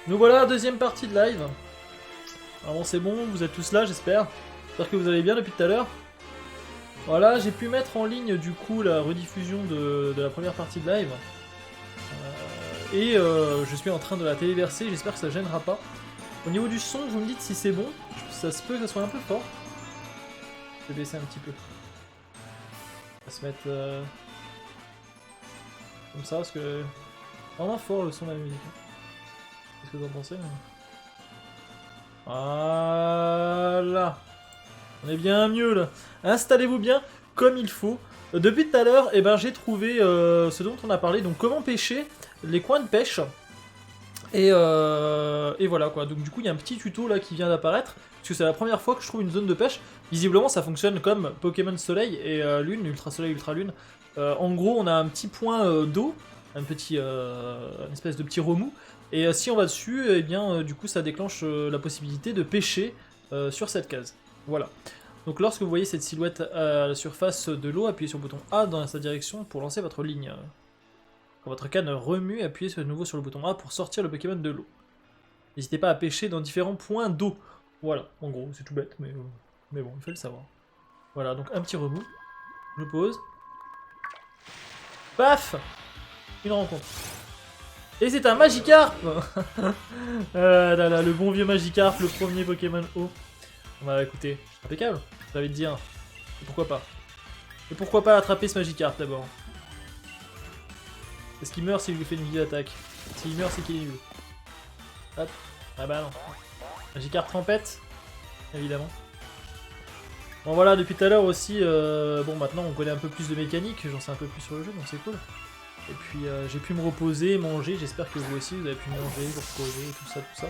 Nous voilà, deuxième partie de live. Alors bon, c'est bon, vous êtes tous là, j'espère. J'espère que vous allez bien depuis tout à l'heure. Voilà, j'ai pu mettre en ligne du coup la rediffusion de la première partie de live. Je suis en train de la téléverser, j'espère que ça gênera pas. Au niveau du son, vous me dites si c'est bon. Ça se peut que ça soit un peu fort. Je vais baisser un petit peu. On va se mettre comme ça, parce que vraiment fort le son de la musique. Qu'est-ce que vous en pensez? Voilà. On est bien mieux là. Installez-vous bien comme il faut. Depuis tout à l'heure, eh ben, j'ai trouvé ce dont on a parlé. Donc comment pêcher, les coins de pêche. Et voilà quoi. Donc du coup il y a un petit tuto là qui vient d'apparaître. Parce que c'est la première fois que je trouve une zone de pêche. Visiblement ça fonctionne comme Pokémon Soleil et Lune, Ultra Soleil, Ultra Lune. En gros on a un petit point d'eau. Une espèce de petit remous. Et si on va dessus, eh bien du coup ça déclenche la possibilité de pêcher sur cette case. Voilà. Donc lorsque vous voyez cette silhouette à la surface de l'eau, appuyez sur le bouton A dans sa direction pour lancer votre ligne. Quand votre canne remue, appuyez de nouveau sur le bouton A pour sortir le Pokémon de l'eau. N'hésitez pas à pêcher dans différents points d'eau. Voilà, en gros, c'est tout bête, mais bon, il faut le savoir. Voilà, donc un petit remous. Je pose. Paf! Une rencontre. Et c'est un Magikarp. Le bon vieux Magikarp, le premier Pokémon eau. Bah écoutez, impeccable, j'ai envie de dire. Et pourquoi pas? Et pourquoi pas attraper ce Magikarp d'abord? Est-ce qu'il meurt si je lui fais une vidéo attaque? S'il meurt, c'est qu'il est nul. Hop. Ah bah non. Magikarp trempette, évidemment. Bon voilà, depuis tout à l'heure aussi, bon maintenant on connaît un peu plus de mécanique, j'en sais un peu plus sur le jeu, donc c'est cool. Et puis j'ai pu me reposer, manger, j'espère que vous aussi, vous avez pu manger, vous reposer, tout ça.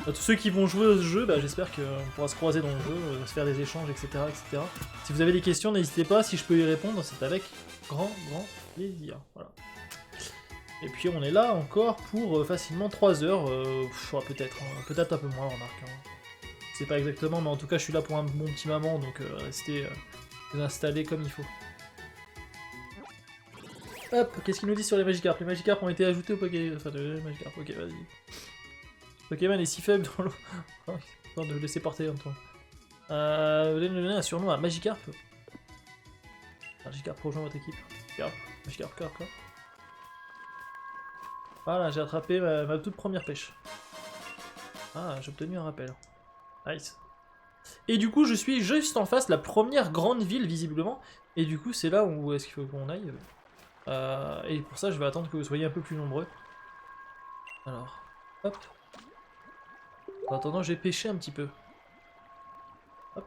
À tous ceux qui vont jouer à ce jeu, bah, j'espère qu'on pourra se croiser dans le jeu, se faire des échanges, etc., etc. Si vous avez des questions, n'hésitez pas, si je peux y répondre, c'est avec grand plaisir. Voilà. Et puis on est là encore pour facilement 3 heures, peut-être un peu moins, remarque. Hein. Je sais pas exactement, mais en tout cas je suis là pour un bon petit moment, donc restez installés comme il faut. Hop, qu'est-ce qu'il nous dit sur les Magikarp? Les Magikarp ont été ajoutés au Pokémon. Enfin, les Magikarp, ok, vas-y. Pokémon est si faible dans l'eau. Attends de le laisser porter en même temps. Vous allez nous donner un surnom à Magikarp. Magikarp rejoint votre équipe. Magikarp, Carp. Voilà, j'ai attrapé ma toute première pêche. Ah, j'ai obtenu un rappel. Nice. Et du coup, je suis juste en face, la première grande ville, visiblement. Et du coup, c'est là où est-ce qu'il faut qu'on aille. Et pour ça, je vais attendre que vous soyez un peu plus nombreux. Alors, hop. En attendant, j'ai pêché un petit peu. Hop.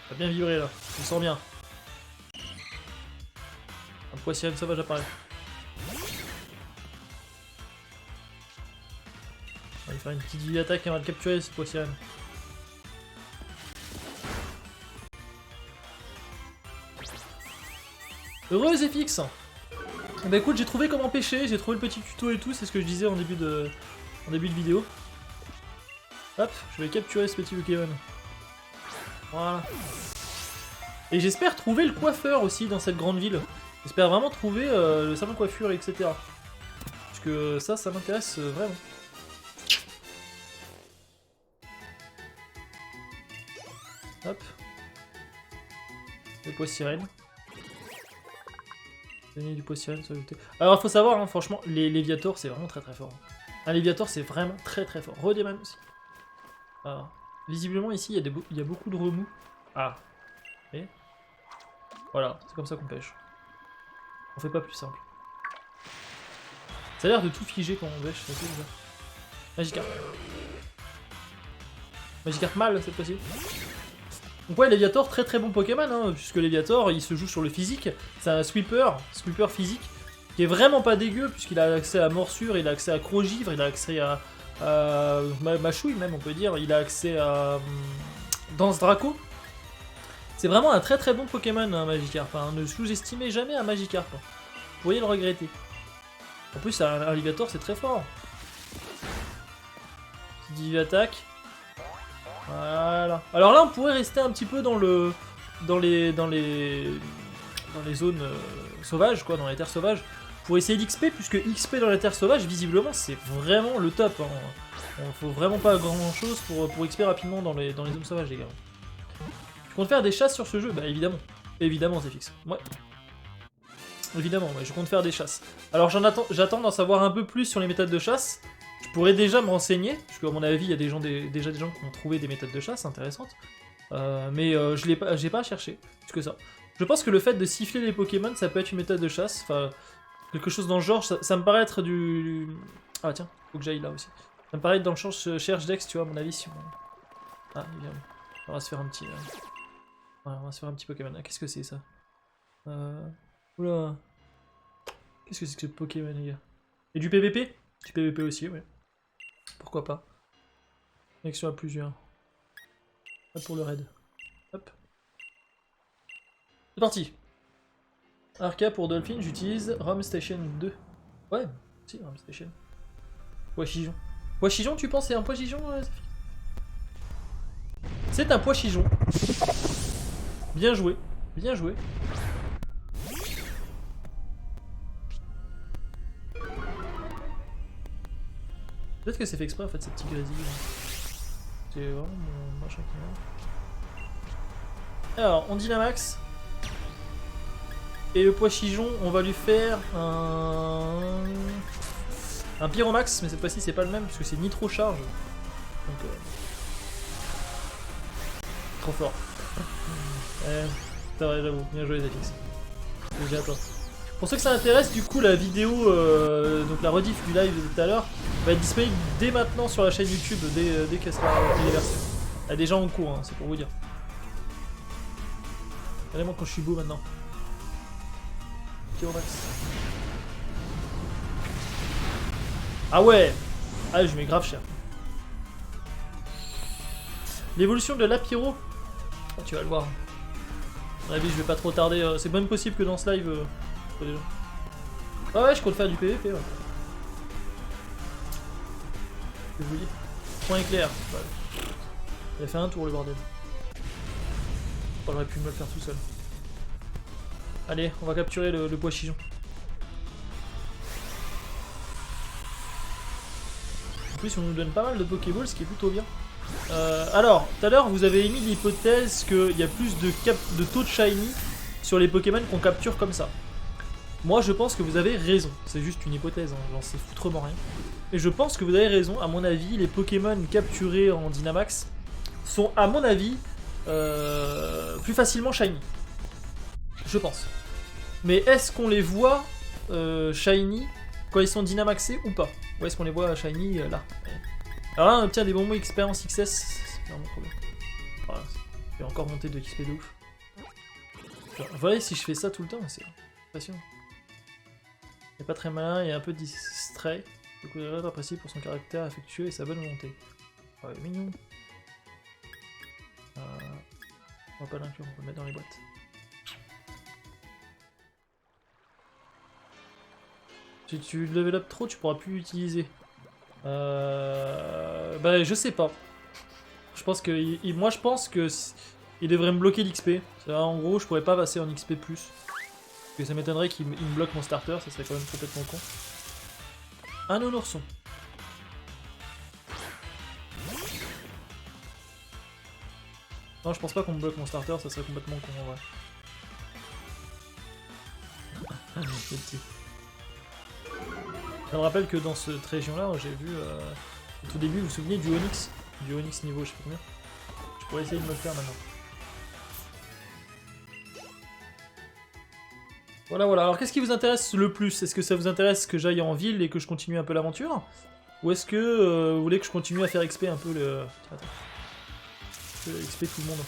Ça a bien vibré là, je me sens bien. Un poissillon sauvage apparaît. On va faire une petite vie d'attaque et on va le capturer ce poissillon. Heureux FX. Bah écoute, j'ai trouvé comment pêcher, j'ai trouvé le petit tuto et tout, c'est ce que je disais en début de vidéo. Hop, je vais capturer ce petit Pokémon. Voilà. Et j'espère trouver le coiffeur aussi dans cette grande ville. J'espère vraiment trouver le salon de coiffure, etc. Parce que ça m'intéresse vraiment. Hop. Le poids sirène. Donner du poids sirène, s'ajouter. Alors il faut savoir, hein, franchement, les Léviators c'est vraiment très fort. Un Léviator c'est vraiment très fort. Redéman aussi. Alors, visiblement ici il y a beaucoup de remous. Ah. Et voilà, c'est comme ça qu'on pêche. On fait pas plus simple. Ça a l'air de tout figer quand on pêche, c'est assez bizarre. Magikarp. Magikarp mâle cette fois-ci. Donc ouais, Léviator, très bon Pokémon, hein, puisque Léviator, il se joue sur le physique. C'est un sweeper physique, qui est vraiment pas dégueu, puisqu'il a accès à morsure, il a accès à croc-givre, il a accès à mâchouille même, on peut dire, il a accès à danse Draco. C'est vraiment un très bon Pokémon, hein, Magikarp. Hein. Ne sous-estimez jamais un Magikarp. Hein. Vous pourriez le regretter. En plus, un Léviator, c'est très fort. Petite vie attaque. Voilà. Alors là, on pourrait rester un petit peu dans les dans les zones sauvages, quoi, dans les terres sauvages, pour essayer d'XP, puisque XP dans les terres sauvages, visiblement, c'est vraiment le top. Hein. Faut vraiment pas grand chose pour XP rapidement dans les zones sauvages, les gars. Tu comptes faire des chasses sur ce jeu? Bah évidemment. Évidemment, c'est fixe. Ouais. Évidemment, ouais, je compte faire des chasses. Alors j'attends d'en savoir un peu plus sur les méthodes de chasse. Je pourrais déjà me renseigner, parce qu'à mon avis, il y a déjà des gens qui ont trouvé des méthodes de chasse intéressantes. Mais j'ai pas cherché, plus que ça. Je pense que le fait de siffler les Pokémon, ça peut être une méthode de chasse. Enfin, quelque chose dans le genre, ça me paraît être du... Ah tiens, faut que j'aille là aussi. Ça me paraît être dans le genre cherche Dex, tu vois, à mon avis, si on... Ah, il vient. On va se faire un petit... Voilà, on va se faire un petit Pokémon. Ah, qu'est-ce que c'est, ça Oula. Qu'est-ce que c'est que ce Pokémon, les gars? Et du PVP? Du PVP aussi, ouais. Pourquoi pas. Connexion à plusieurs. Hop pour le raid. Hop. C'est parti. Arca pour Dolphin, j'utilise Ram Station 2. Ouais, si, Ram Station. Pois chijon. Pois chijon, tu penses c'est un pois chijon, c'est un pois chijon. Bien joué, bien joué. Peut-être que c'est fait exprès en fait, cette petite grésille. C'est vraiment mon machin qui meurt. Alors, on Dynamax. Et le pois chijon, on va lui faire un Pyromax, mais cette fois-ci c'est pas le même, parce que c'est Nitro Charge. Donc, trop fort. C'est vrai, j'avoue, bien joué Zafix. J'ai à toi. Pour ceux que ça intéresse, du coup, la vidéo, donc la rediff du live de tout à l'heure, va être disponible dès maintenant sur la chaîne YouTube, dès qu'elle sera téléversée. Il y a des gens en cours, hein, c'est pour vous dire. Regardez-moi quand je suis beau maintenant. Pyromax. Ah ouais! Ah, je mets grave cher. L'évolution de l'Apiro. Oh, tu vas le voir. À mon avis, je vais pas trop tarder. C'est même possible que dans ce live. Déjà. Ah ouais, je compte faire du PVP, ouais. Je vous dis. Point éclair. Ouais. Il a fait un tour, le bordel. J'aurais pu me le faire tout seul. Allez, on va capturer le pois chijon. En plus, on nous donne pas mal de Pokéballs, ce qui est plutôt bien. Alors, tout à l'heure, vous avez émis l'hypothèse qu'il y a plus de taux de shiny sur les Pokémon qu'on capture comme ça. Moi, je pense que vous avez raison. C'est juste une hypothèse, hein, j'en sais foutrement rien. Et je pense que vous avez raison. À mon avis, les Pokémon capturés en Dynamax sont, à mon avis, plus facilement shiny. Je pense. Mais est-ce qu'on les voit shiny quand ils sont Dynamaxés ou pas? Ou est-ce qu'on les voit shiny là? Alors là, on obtient des bonbons expérience XS, c'est vraiment trop bien. Voilà, je vais encore monter de XP de ouf. Vous voyez, si je fais ça tout le temps, c'est impressionnant. Il n'est pas très malin, il est un peu distrait. Du coup, il est apprécié pour son caractère affectueux et sa bonne volonté. Ouais, mignon. On va pas l'inclure, on va le mettre dans les boîtes. Si tu level up trop, tu pourras plus l'utiliser. Bah, je sais pas. Je pense que. Moi, je pense que. Il devrait me bloquer l'XP. En gros, je pourrais pas passer en XP+. Parce que ça m'étonnerait qu'il me bloque mon starter, ça serait quand même complètement con. Un nounourson. Non, je pense pas qu'on me bloque mon starter, ça serait complètement con en vrai. C'est petit. Ça me rappelle que dans cette région-là, j'ai vu au tout début, vous vous souvenez du Onyx? Du Onyx niveau, je sais pas combien. Je pourrais essayer de me le faire maintenant. Voilà, voilà. Alors, qu'est-ce qui vous intéresse le plus? Est-ce que ça vous intéresse que j'aille en ville et que je continue un peu l'aventure? Ou est-ce que vous voulez que je continue à faire XP un peu le... Attends. XP tout le monde.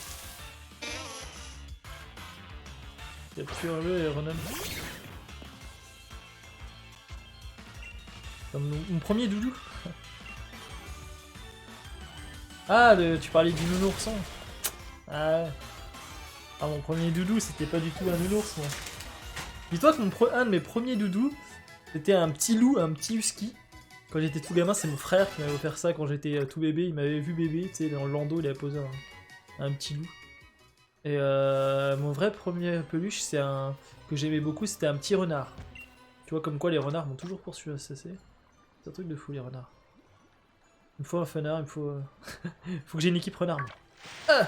Capture-le et renomme. Mon premier doudou. Ah, tu parlais du nounourson. Ah ouais. Ah, mon premier doudou, c'était pas du tout un nounours, moi. Dis-toi que un de mes premiers doudous, c'était un petit loup, un petit husky. Quand j'étais tout gamin, c'est mon frère qui m'avait offert ça quand j'étais tout bébé. Il m'avait vu bébé, tu sais, dans le landau, il avait posé un petit loup. Et mon vrai premier peluche, c'est un que j'aimais beaucoup, c'était un petit renard. Tu vois, comme quoi les renards m'ont toujours poursuivi. C'est un truc de fou, les renards. Il me faut un renard, il me faut... faut que j'ai une équipe renard. Ah,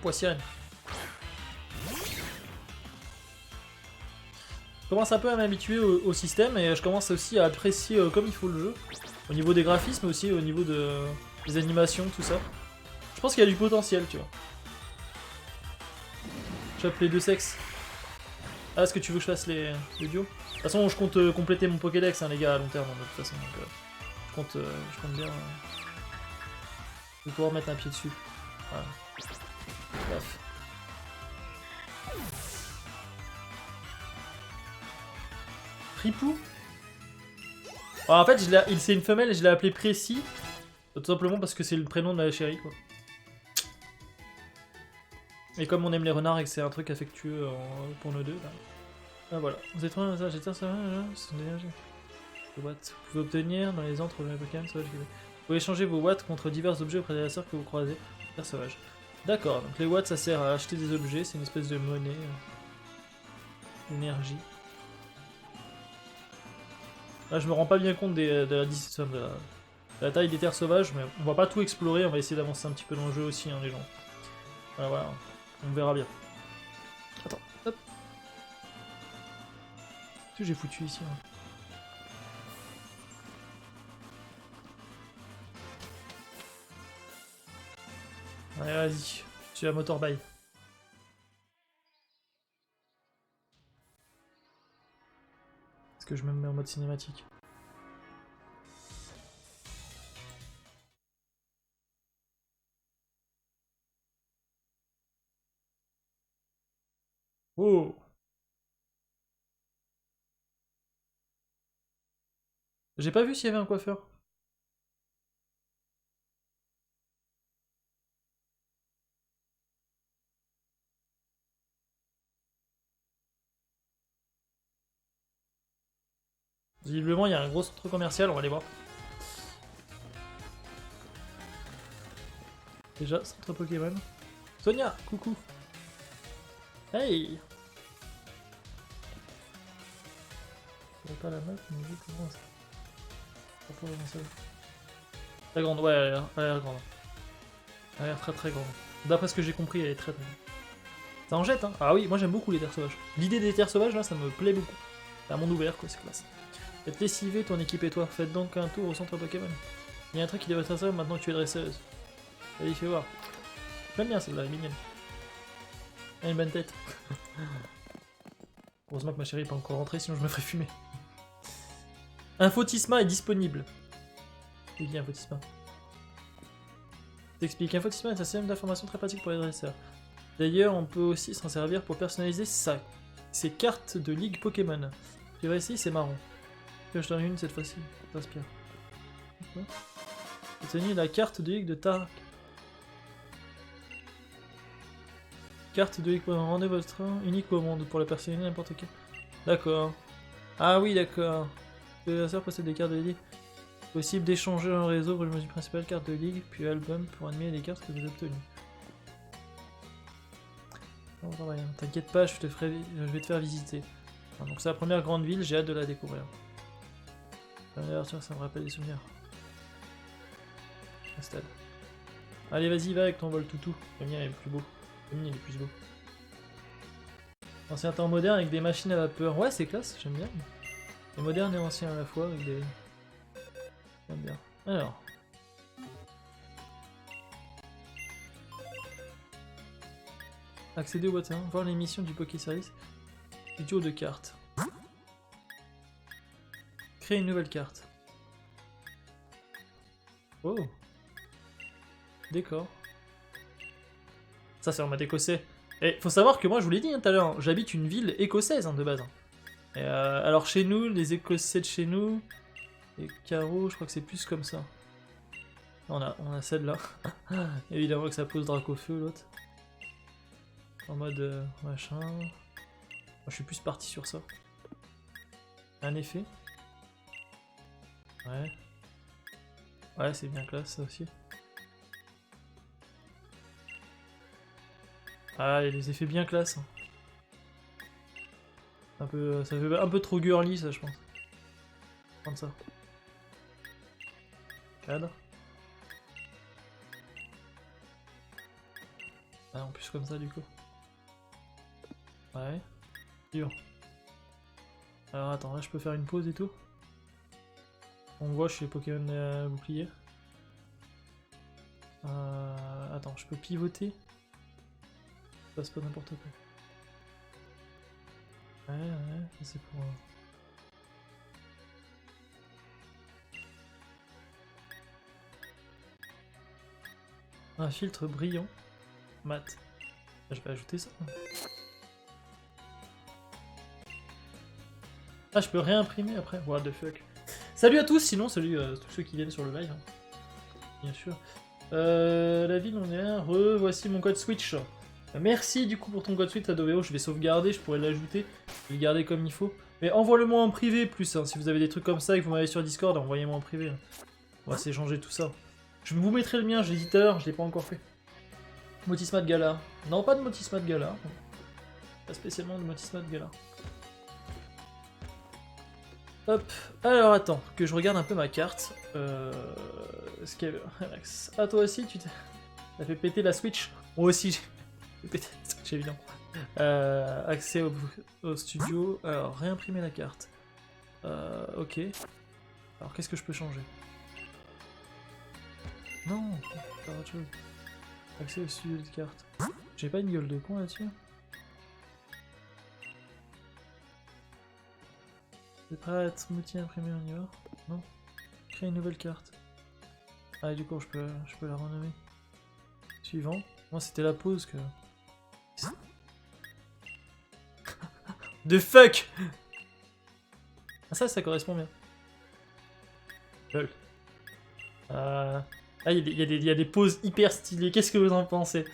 poissirène. Je commence un peu à m'habituer au système et je commence aussi à apprécier comme il faut le jeu. Au niveau des graphismes aussi, au niveau des animations, tout ça. Je pense qu'il y a du potentiel, tu vois. Chope les deux sexes. Ah, est-ce que tu veux que je fasse les duos? De toute façon, je compte compléter mon Pokédex, hein, les gars, à long terme, de toute façon. Donc, je compte bien de pouvoir mettre un pied dessus. Voilà. Bref. Ripou. En fait, c'est une femelle et je l'ai appelée Précis. Tout simplement parce que c'est le prénom de ma chérie, quoi. Et comme on aime les renards et que c'est un truc affectueux pour nous deux, là. Ah voilà. Vous êtes loin, ça, j'étais ça, ce sont des watts. Vous pouvez obtenir dans les entre Pokémon sauvages. Vous pouvez échanger vos watts contre divers objets ou prédateurs que vous croisez. Sauvage. D'accord, donc les watts ça sert à acheter des objets, c'est une espèce de monnaie. D'énergie. Là je me rends pas bien compte de la taille des terres sauvages, mais on va pas tout explorer, on va essayer d'avancer un petit peu dans le jeu aussi, hein, les gens. Voilà, voilà, on verra bien. Attends, hop. Qu'est-ce que j'ai foutu ici hein. Allez, vas-y, je suis à motorbike. Est-ce que je me mets en mode cinématique? Oh! J'ai pas vu s'il y avait un coiffeur. Visiblement, il y a un gros centre commercial, on va aller voir. Déjà, centre Pokémon. Sonia, coucou. Hey! Je pas la map, mais vu comment ça. Très grande, ouais, elle a l'air grande. Elle a l'air très très grande. D'après ce que j'ai compris, elle est très très grande. Ça en jette, hein? Ah oui, moi j'aime beaucoup les terres sauvages. L'idée des terres sauvages, là, ça me plaît beaucoup. C'est un monde ouvert, quoi, c'est classe. Faites lessiver ton équipe et toi. Faites donc un tour au centre Pokémon. Il y a un truc qui devrait être ça maintenant que tu es dresseuse. Allez, fais voir. J'aime bien celle-là, elle est mignonne. Elle a une bonne tête. Heureusement que ma chérie n'est pas encore rentrée, sinon je me ferais fumer. Infotisma est disponible. C'est qui Infotisma? T'expliques, Infotisma est un système d'information très pratique pour les dresseurs. D'ailleurs, on peut aussi s'en servir pour personnaliser ses cartes de ligue Pokémon. Tu vas essayer, c'est marrant. Je t'en ai une cette fois-ci, t'inspire. Obtenez la carte de ligue de ta... Carte de ligue Pokémon, rendez votre unique au monde pour la personnaliser n'importe quel. D'accord. Ah oui, d'accord. Les dresseurs possèdent des cartes de ligue. Possible d'échanger un réseau pour le menu principal, carte de ligue, puis album pour animer les cartes que vous avez obtenues. T'inquiète pas, je vais te faire visiter. Donc c'est la première grande ville, j'ai hâte de la découvrir. D'ailleurs, ça me rappelle des souvenirs. Installe. Allez, vas-y, va avec ton vol toutou. Le mien est le plus beau. Le mien il est plus beau. Ancien temps moderne avec des machines à vapeur. Ouais, c'est classe, j'aime bien. Et moderne et ancien à la fois avec des... J'aime bien. Alors. Accéder au boîte 1, voir les missions du Poké Service. Du duo de cartes. Créer une nouvelle carte. Oh. Décor. Ça c'est en mode écossais. Et faut savoir que moi je vous l'ai dit tout à l'heure, j'habite une ville écossaise de base. Et alors chez nous, les écossais de chez nous, les carreaux, je crois que c'est plus comme ça. On a celle-là. Évidemment que ça pose Dracofeu l'autre. En mode machin. Moi je suis plus parti sur ça. Un effet. Ouais. Ouais, c'est bien classe ça aussi. Ah, il y a des effets bien classe. Hein. Un peu, ça fait un peu trop girly ça, je pense. Prendre ça. Cadre. Ah, en plus comme ça du coup. Ouais. Dur. Alors attends, là je peux faire une pause et tout. On voit, je suis Pokémon bouclier. Attends, je peux pivoter. Ça passe pas n'importe quoi. Ouais, c'est pour... Un filtre brillant. Mat. Je vais ajouter ça. Ah, je peux réimprimer après. What the fuck. Salut à tous, sinon salut à tous ceux qui viennent sur le live. Hein. Bien sûr. La ville, on est là. Voici mon code Switch. Merci du coup pour ton code Switch Adoveo. Je vais sauvegarder, je pourrais l'ajouter. Je vais le garder comme il faut. Mais envoie-le-moi en privé plus. Hein. Si vous avez des trucs comme ça et que vous m'avez sur Discord, envoyez-moi en privé. Hein. On va s'échanger tout ça. Je vous mettrai le mien, je l'ai dit tout à l'heure, je l'ai pas encore fait. Motisma de Gala. Non, pas de Motisma de Gala. Pas spécialement de Motisma de Gala. Hop, alors attends, que je regarde un peu ma carte. Relax. Ah, toi aussi, tu t'as fait péter la Switch. Moi aussi, j'ai fait péter la Switch, évidemment. Accès au studio. Alors, réimprimer la carte. Ok. Alors, qu'est-ce que je peux changer? Non, faire autre chose. Accès au studio de carte. J'ai pas une gueule de con là-dessus. C'est prêt à être smoothie imprimé, on y va? Non. Créer une nouvelle carte. Ah, et du coup, je peux la renommer. Suivant. Moi, c'était la pause que... The fuck! Ah, ça correspond bien. Lol. Ah, il y a des poses hyper stylées. Qu'est-ce que vous en pensez?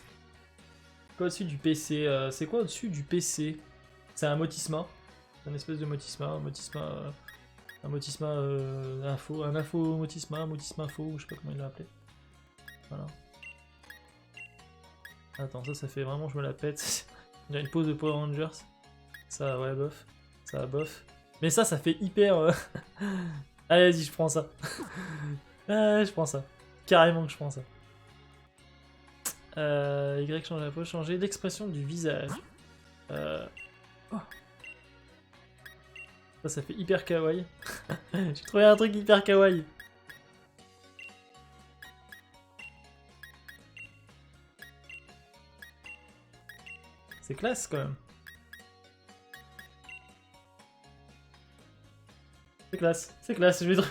Quoi au-dessus du PC? C'est quoi au-dessus du PC? C'est un Motisma. Un espèce de Motisma. Un Motisma info. Un info Motisma. Un Motisma info. Je sais pas comment il l'a appelé. Voilà. Attends, ça fait vraiment je me la pète. Il y a une pose de Power Rangers. Ça, ouais, bof. Ça, bof. Mais ça fait hyper... Allez, vas-y, je prends ça. Je prends ça. Carrément que je prends ça. Y change la pose, changer l'expression du visage. Oh. Ça fait hyper kawaii. J'ai trouvé un truc hyper kawaii. C'est classe quand même. C'est classe, je vais dire.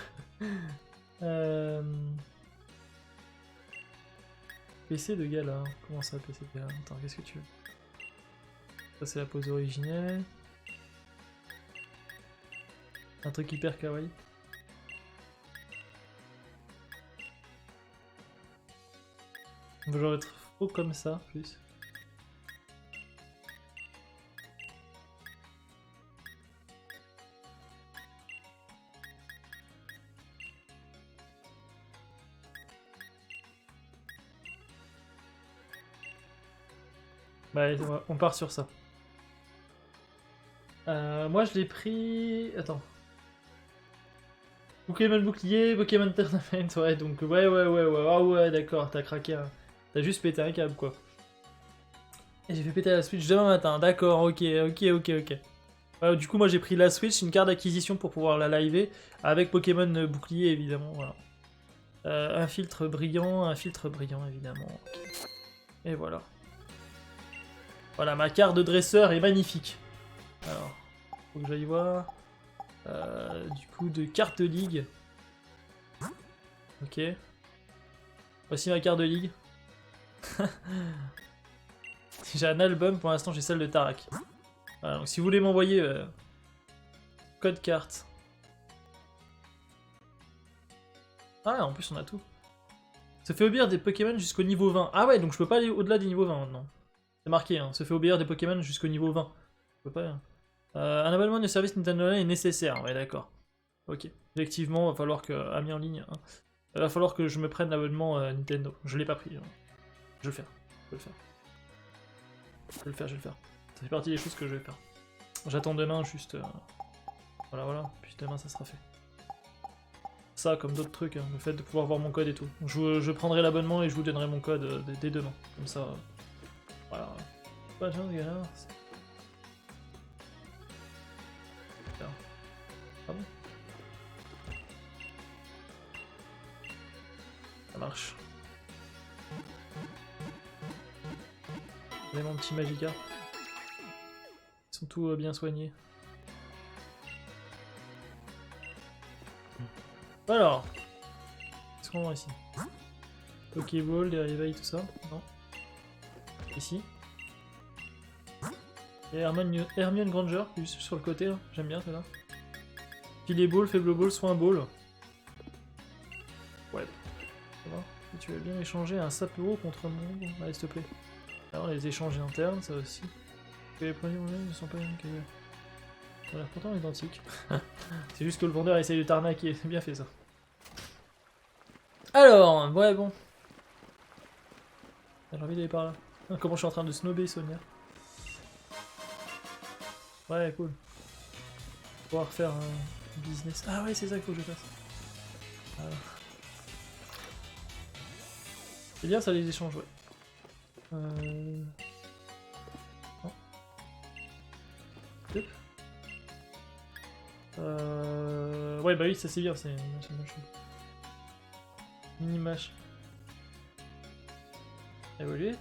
PC de gala. Comment ça, PC de gala? Attends, qu'est-ce que tu veux? Ça, c'est la pose originelle. Un truc hyper kawaii. On va genre être faux comme ça, plus. Bah, allez, on part sur ça. Moi, je l'ai pris... Attends. Pokémon bouclier, Pokémon Tournament, ouais, donc ouais, ah ouais, d'accord, t'as craqué, hein. T'as juste pété un câble, quoi. Et j'ai fait péter la Switch demain matin, d'accord, ok. Ouais, du coup, moi j'ai pris la Switch, une carte d'acquisition pour pouvoir la liver, avec Pokémon bouclier, évidemment, voilà. Un filtre brillant, évidemment. Okay. Et voilà. Voilà, ma carte de dresseur est magnifique. Alors, faut que j'aille voir... du coup, de carte de ligue. Ok. Voici ma carte de ligue. J'ai un album, pour l'instant j'ai celle de Tarak. Voilà, donc si vous voulez m'envoyer code carte. Ah, en plus on a tout. Ça fait obéir des Pokémon jusqu'au niveau 20. Ah ouais, donc je peux pas aller au-delà des niveaux 20 maintenant. C'est marqué, hein. Ça fait obéir des Pokémon jusqu'au niveau 20. Je peux pas... un abonnement de service Nintendo Online est nécessaire, ouais d'accord. Ok. Effectivement, va falloir que Ami en ligne. Hein. Il va falloir que je me prenne l'abonnement Nintendo. Je l'ai pas pris. Hein. Je vais le faire. Je vais le faire. Je vais le faire, je vais le faire. Ça fait partie des choses que je vais faire. J'attends demain juste... Voilà, voilà. Puis demain, ça sera fait. Ça, comme d'autres trucs, hein, le fait de pouvoir voir mon code et tout. Je prendrai l'abonnement et je vous donnerai mon code dès demain. Comme ça... voilà. Pas de chance, gars. Ah bon? Ça marche. Regardez mon petit Magica. Ils sont tous bien soignés. Alors, qu'est-ce qu'on voit ici? Pokéball, des réveils, tout ça? Non. Ici. Et Hermione Granger, juste sur le côté, là. J'aime bien celle-là. Filet ball, faible ball, soin ball. Ouais. Ça va. Et tu veux bien échanger un sapero contre mon... Allez, s'il te plaît. Alors, les échanges internes, ça aussi. Et les premiers ne sont pas les mêmes qu'ailleurs. Ils ont l'air pourtant identiques. C'est juste que le vendeur essaye de t'arnaquer. C'est bien fait, ça. Alors, ouais, bon. J'ai envie d'aller par là. Comment je suis en train de snobber Sonia. Ouais, cool. Pouvoir faire un business. Ah ouais, c'est ça qu'il faut que je fasse. Voilà. C'est bien ça, les échanges, ouais. Non. Yep. Ouais, bah oui, ça c'est bien, c'est une bonne chose. Mini-mash. Évoluer.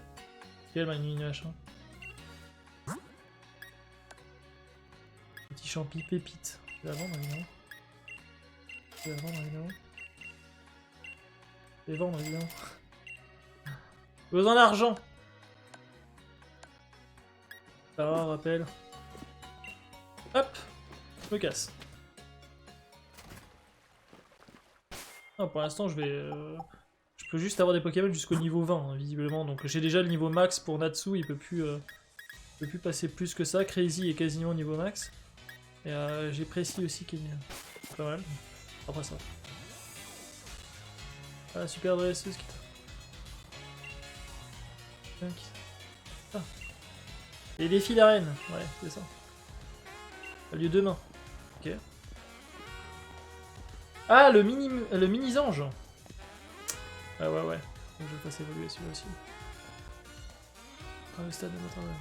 Quelle mini-mash, hein. Petit champi pépite. Je vais la vendre, évidemment. Je vais la vendre, évidemment. Je vais vendre, évidemment. J'ai besoin d'argent. Alors, rappel. Hop. Je me casse. Non, pour l'instant, je vais... je peux juste avoir des Pokémon jusqu'au niveau 20, hein, visiblement. Donc j'ai déjà le niveau max pour Natsu, il peut plus passer plus que ça. Crazy est quasiment au niveau max. Et j'ai Précis aussi qui est pas mal. Après ça. Ah, super dresseuse qui... Ah. Et défi d'arène, ouais, c'est ça. Ça a lieu demain. Ok. Ah, le mini-ange. Ah ouais, ouais. Donc je vais passer évoluer celui-là aussi. Ah, le stade de notre travail.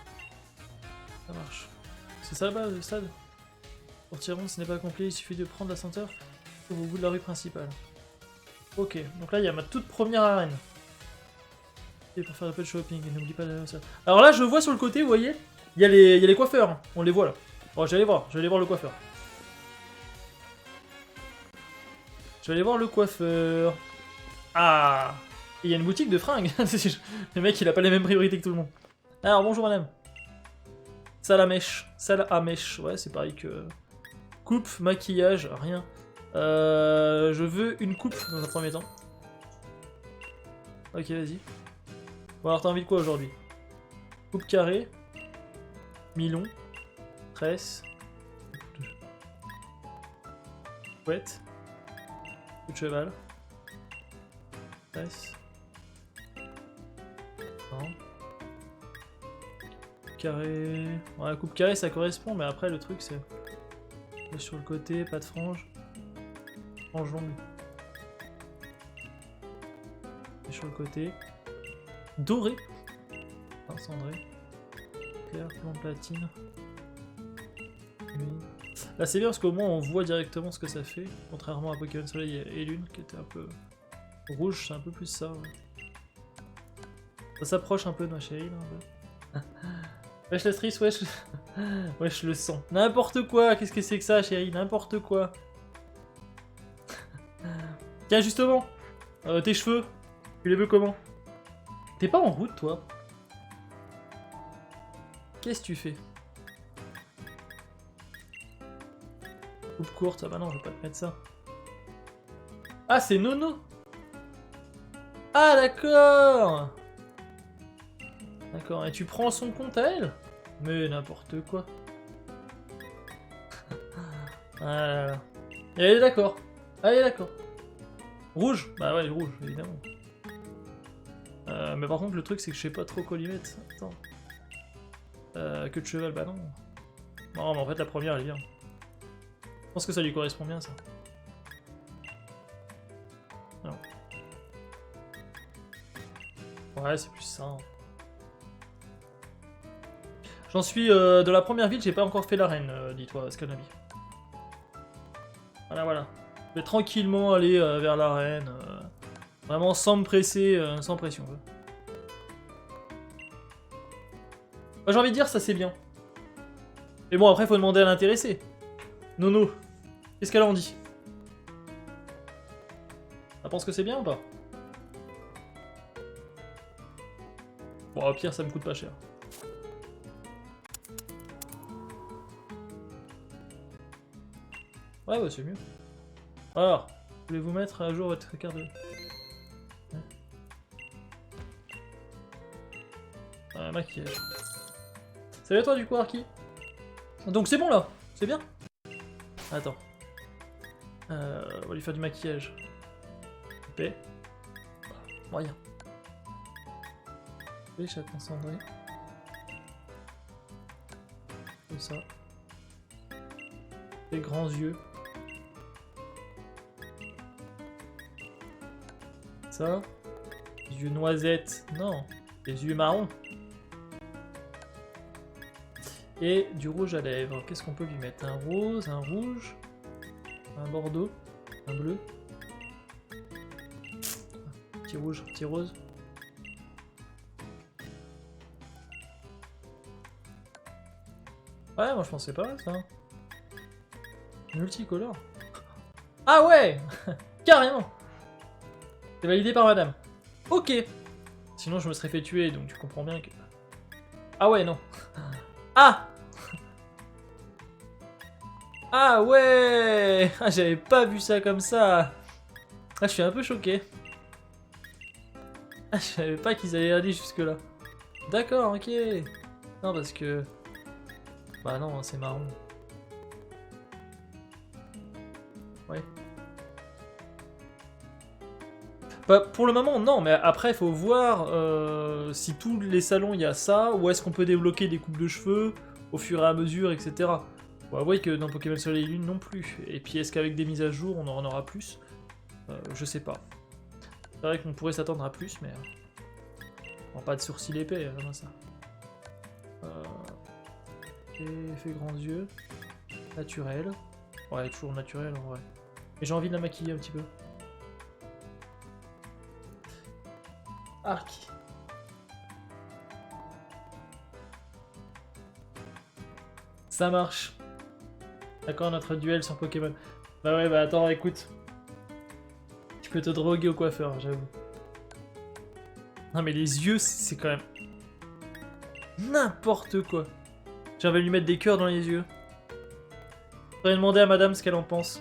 Ça marche. C'est ça là-bas, le stade? Pour Tyron, ce n'est pas complet, il suffit de prendre l'ascenseur au bout de la rue principale. Ok, donc là, il y a ma toute première arène. Et pour faire un peu de shopping, n'oublie pas d'aller ça. Alors là, je vois sur le côté, vous voyez, il y a les coiffeurs. Hein. On les voit là. Bon, je vais aller voir le coiffeur. Je vais aller voir le coiffeur. Ah! Et il y a une boutique de fringues. Le mec, il a pas les mêmes priorités que tout le monde. Alors, bonjour madame. Salle à mèche. Salle à mèche. Ouais, c'est pareil que... Coupe, maquillage, rien. Je veux une coupe dans un premier temps. Ok, vas-y. Bon, alors t'as envie de quoi aujourd'hui? Coupe carrée. Mi-long. Tresse. Couette. Coup de cheval. Tresse. Non. Coupe carré. Ouais, coupe carré ça correspond, mais après le truc c'est. Sur le côté, pas de frange. Frange longue. Et sur le côté. Doré. Enfin, cendré. Clair, blanc platine. Oui. Là c'est bien parce qu'au moins on voit directement ce que ça fait. Contrairement à Pokémon Soleil et Lune qui était un peu rouge, c'est un peu plus ça. Ouais. Ça s'approche un peu de ma chérie là. Un peu. Wesh la triste, wesh. Wesh le sang. N'importe quoi, qu'est-ce que c'est que ça chérie? N'importe quoi. Tiens justement, tes cheveux, tu les veux comment? T'es pas en route toi? Qu'est-ce que tu fais? Coupe courte, ah bah non je vais pas te mettre ça. Ah c'est Nono. Ah d'accord. D'accord, et tu prends son compte à elle? Mais n'importe quoi. Ah là là. Et elle est d'accord. Elle est d'accord. Rouge? Bah ouais, rouge, évidemment. Mais par contre, le truc, c'est que je sais pas trop quoi lui mettre. Attends. Queue de cheval, bah non. Non, mais en fait, la première, elle est bien. Je pense que ça lui correspond bien, ça. Non. Ouais, c'est plus ça. Hein. J'en suis de la première ville, j'ai pas encore fait l'arène, dis-toi, Scanabi. Voilà, voilà. Je vais tranquillement aller vers l'arène. Vraiment sans me presser, sans pression. Quoi. Moi, j'ai envie de dire, ça c'est bien. Mais bon, après, faut demander à l'intéressé. Nono, qu'est-ce qu'elle en dit? Elle pense que c'est bien ou pas? Bon, au pire, ça me coûte pas cher. Ouais, ouais, c'est mieux. Alors, voulez-vous mettre à jour votre carte de... maquillage. Salut à toi du coup, Arki. Donc c'est bon là, c'est bien. Attends. On va lui faire du maquillage. Coupé. Moyen. Coupé, chaton cendré. Comme ça. Les grands yeux. Ça. Les yeux noisettes. Non. Les yeux marrons. Et du rouge à lèvres. Qu'est-ce qu'on peut lui mettre? Un rose, un rouge, un bordeaux, un bleu. Petit rouge, petit rose. Ouais, moi je pensais pas mal ça. Multicolore. Ah ouais. Carrément. C'est validé par madame. Ok. Sinon je me serais fait tuer, donc tu comprends bien que... Ah ouais, non. Ah. Ah ouais. Ah, j'avais pas vu ça comme ça. Ah, je suis un peu choqué. Ah, je savais pas qu'ils allaient aller jusque là. D'accord, ok. Non, parce que... Bah non, c'est marron. Ouais. Bah, pour le moment, non, mais après, il faut voir si tous les salons il y a ça, ou est-ce qu'on peut débloquer des coupes de cheveux au fur et à mesure, etc. Faut avouer que dans Pokémon Soleil et Lune non plus. Et puis, est-ce qu'avec des mises à jour, on en aura plus? Je sais pas. C'est vrai qu'on pourrait s'attendre à plus, mais... pas de sourcils épais, comme ça. Et fait grands yeux. Naturel. Ouais, toujours naturel en vrai. Mais j'ai envie de la maquiller un petit peu. Arc. Ça marche. D'accord, notre duel sur Pokémon. Bah ouais, bah attends, écoute. Tu peux te droguer au coiffeur, j'avoue. Non mais les yeux, c'est quand même... n'importe quoi. J'avais lui mettre des cœurs dans les yeux. Faudrait demander à madame ce qu'elle en pense.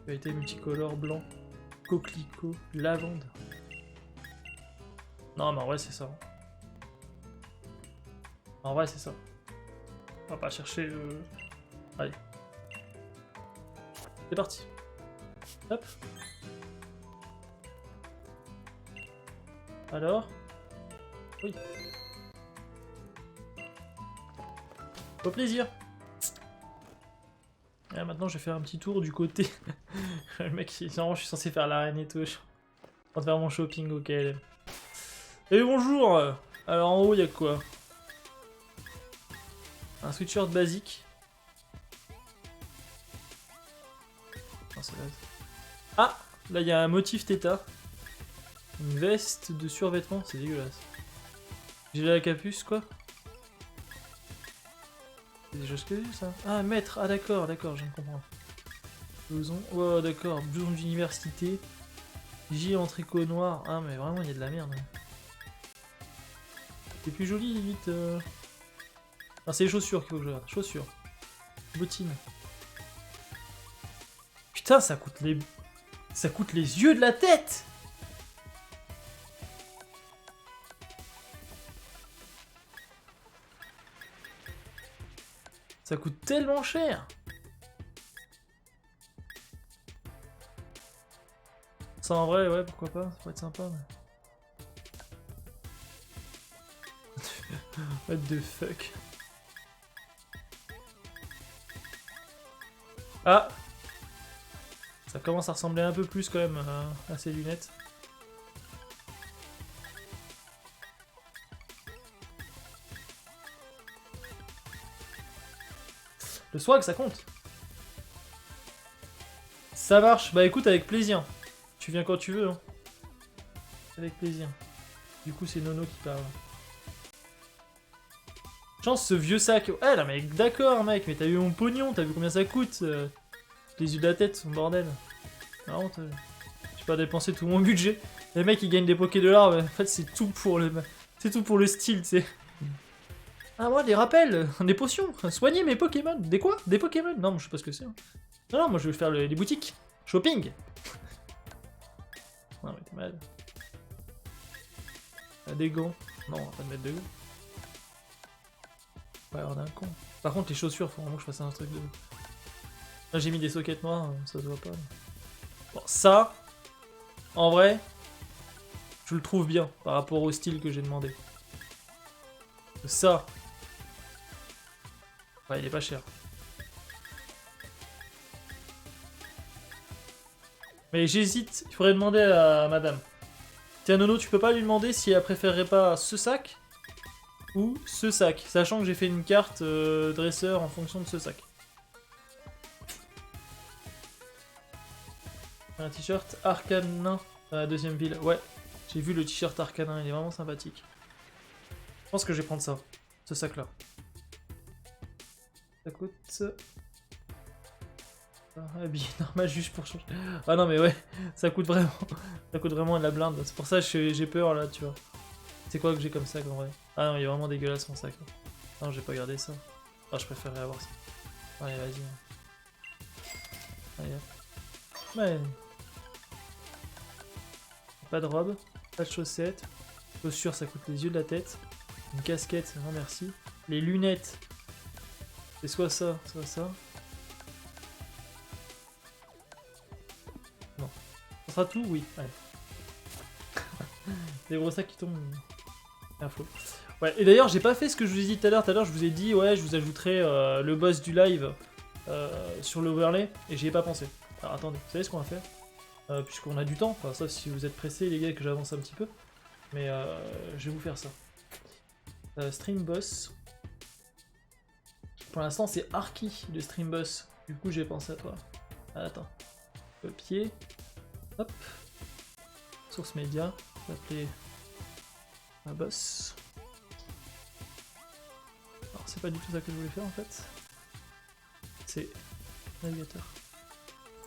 Qualité multicolore, blanc, coquelicot, lavande. Non mais en vrai c'est ça. En vrai c'est ça. On va pas chercher... Allez. C'est parti. Hop. Alors? Oui. Au plaisir. Et maintenant je vais faire un petit tour du côté. Le mec, normalement je suis censé faire l'arène et tout. Je suis en train de faire mon shopping au KLM. Et bonjour. Alors en haut il y a quoi? Un sweatshirt basique. Ah, là il y a un motif Theta. Une veste de survêtement, c'est dégueulasse. J'ai la capuce quoi. C'est des choses que j'ai vu ça. Ah maître, ah d'accord, d'accord, je viens de comprendre. Blouson, ouais d'accord, blouson d'université. J en tricot noir. Ah mais vraiment il y a de la merde. C'est plus joli limite. Ah, c'est les chaussures qu'il faut que je regarde. Chaussures. Bottines. Putain, ça coûte les... Ça coûte les yeux de la tête. Ça coûte tellement cher. Ça en vrai, ouais, pourquoi pas, ça pourrait être sympa. Mais... What the fuck. Ah! Ça commence à ressembler un peu plus quand même à ces lunettes. Le swag, ça compte. Ça marche. Bah écoute, avec plaisir. Tu viens quand tu veux. Hein. Avec plaisir. Du coup, c'est Nono qui parle. Chance, ce vieux sac. Eh là, mec, d'accord, mec. Mais t'as vu mon pognon. T'as vu combien ça coûte les yeux de la tête, son bordel. Marrant, j'ai pas dépensé tout mon budget. Les mecs, ils gagnent des Poké-Dollars. Mais en fait, c'est tout pour le... C'est tout pour le style, tu sais. Ah, moi, des rappels, des potions, soigner mes Pokémon. Des quoi? Des Pokémon? Non, je sais pas ce que c'est. Hein. Non, non, moi, je vais faire les boutiques. Shopping. Non, mais t'es malade. Des gants. Non, on va pas te mettre de gants. Ouais, alors d'un con. Par contre, les chaussures, faut vraiment que je fasse un truc de... Là, j'ai mis des sockets noirs, ça se voit pas. Bon, ça, en vrai, je le trouve bien par rapport au style que j'ai demandé. Ça, ouais, il est pas cher. Mais j'hésite, il faudrait demander à madame. Tiens, Nono, tu peux pas lui demander si elle préférerait pas ce sac ou ce sac, sachant que j'ai fait une carte dresseur en fonction de ce sac. Un t-shirt Arcanin dans la deuxième ville. Ouais, j'ai vu le t-shirt Arcanin, il est vraiment sympathique. Je pense que je vais prendre ça, ce sac-là. Ça coûte... Un billet normal juste pour changer. Ah non mais ouais, ça coûte vraiment de la blinde. C'est pour ça que j'ai peur là, tu vois. C'est quoi que j'ai comme sac en vrai? Ah non, il est vraiment dégueulasse mon sac. Non, j'ai pas gardé ça. Ah, je préférerais avoir ça. Allez, vas-y. Allez, hop. Ouais. Pas de robe, pas de chaussettes. Chaussures, ça coûte les yeux de la tête. Une casquette, non merci. Les lunettes. C'est soit ça, soit ça. Non. Ça sera tout? Oui. Allez. Des gros sacs qui tombent. Un flot. Ouais, et d'ailleurs, j'ai pas fait ce que je vous ai dit tout à l'heure. Tout à l'heure, je vous ai dit, ouais, je vous ajouterai le boss du live sur l'overlay. Et j'y ai pas pensé. Alors attendez, vous savez ce qu'on va faire puisqu'on a du temps, enfin, sauf si vous êtes pressés, les gars, que j'avance un petit peu. Mais je vais vous faire ça. Stream boss. Pour l'instant, c'est Arky, le stream boss. Du coup, j'ai pensé à toi. Ah, attends. Copier. Hop. Source média. On va appeler un boss. Alors, c'est pas du tout ça que je voulais faire en fait. C'est navigateur.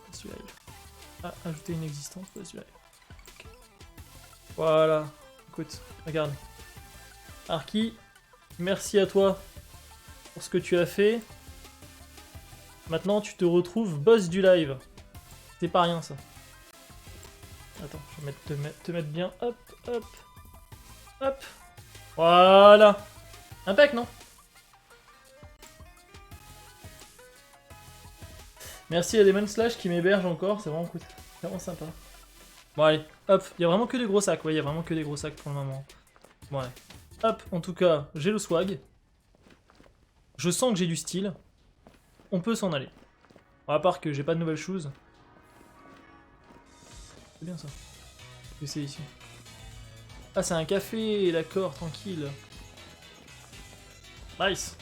Boss du live. Ah, ajouter une existence, boss du live. Okay. Voilà. Écoute, regarde. Arky, merci à toi pour ce que tu as fait. Maintenant, tu te retrouves boss du live. C'est pas rien ça. Attends, je vais te mettre bien. Hop, hop, hop. Voilà. Impec, non? Merci à Demon Slash qui m'héberge encore, c'est vraiment cool. C'est vraiment sympa. Bon allez, hop, il y a vraiment que des gros sacs, ouais, il y a vraiment que des gros sacs pour le moment. Bon allez. Hop, en tout cas, j'ai le swag. Je sens que j'ai du style. On peut s'en aller. Bon, à part que j'ai pas de nouvelles choses. C'est bien ça. Qu'est-ce que c'est ici? Ah, c'est un café, d'accord, tranquille. Nice.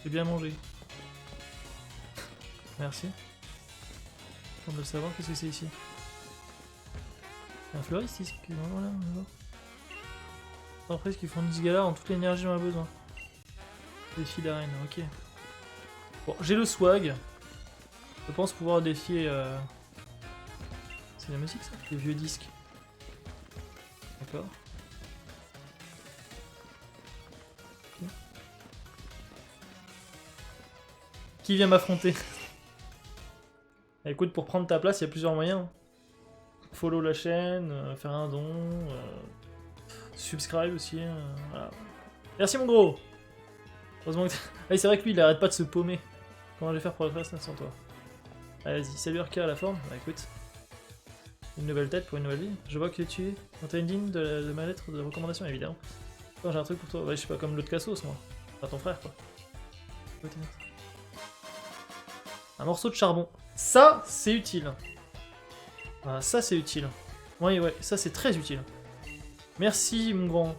J'ai bien mangé. Merci. On veut savoir qu'est-ce que c'est ici. Un fleuriste ici. Voilà, entreprise qui fournit 10 galas en toute l'énergie dont on a besoin. Défi d'arène, ok. Bon, j'ai le swag. Je pense pouvoir défier... C'est la musique ça? Les vieux disques. D'accord. Okay. Qui vient m'affronter? Écoute, pour prendre ta place, il y a plusieurs moyens. Follow la chaîne, faire un don, subscribe aussi. Voilà. Merci mon gros. Heureusement que... Ah, c'est vrai que lui, il arrête pas de se paumer. Comment je vais faire pour le reste sans toi? Allez, vas-y, salut RK à la forme. Bah écoute. Une nouvelle tête pour une nouvelle vie. Je vois que tu es. On t'a une digne de ma lettre de recommandation, évidemment. Oh, j'ai un truc pour toi. Ouais, je suis pas comme l'autre Cassos, moi. Pas ton frère, quoi. Un morceau de charbon. Ça, c'est utile. Ah, ça, c'est utile. Ouais, ouais, ça, c'est très utile. Merci, mon grand.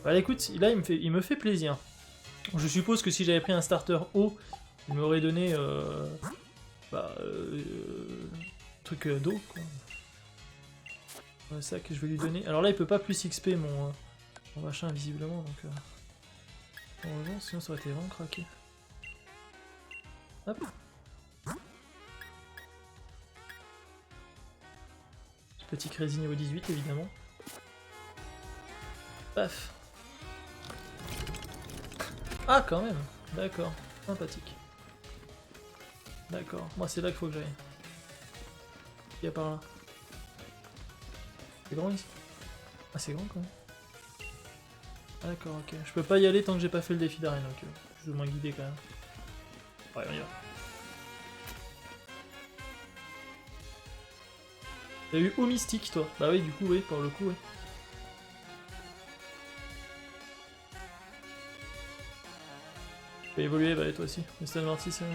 Bah écoute, là, il me fait plaisir. Je suppose que si j'avais pris un starter haut, il m'aurait donné... truc d'eau, quoi. Ouais, ça que je vais lui donner. Alors là, il peut pas plus XP, mon machin, visiblement, donc... Heureusement, sinon ça aurait été vraiment craqué. Hop. Petit crazy niveau 18, évidemment. Paf. Ah, quand même. D'accord. Sympathique. D'accord. Moi, c'est là qu'il faut que j'aille. Il y a par là. C'est grand ici? Ah, c'est grand quand même. D'accord, ok. Je peux pas y aller tant que j'ai pas fait le défi d'arène, donc plus ou moins guidé quand même. Ouais, on y va. T'as eu eau mystique, toi? Bah oui, du coup, oui, pour le coup, oui. Tu peux évoluer, bah toi aussi. Mr. Morty, c'est...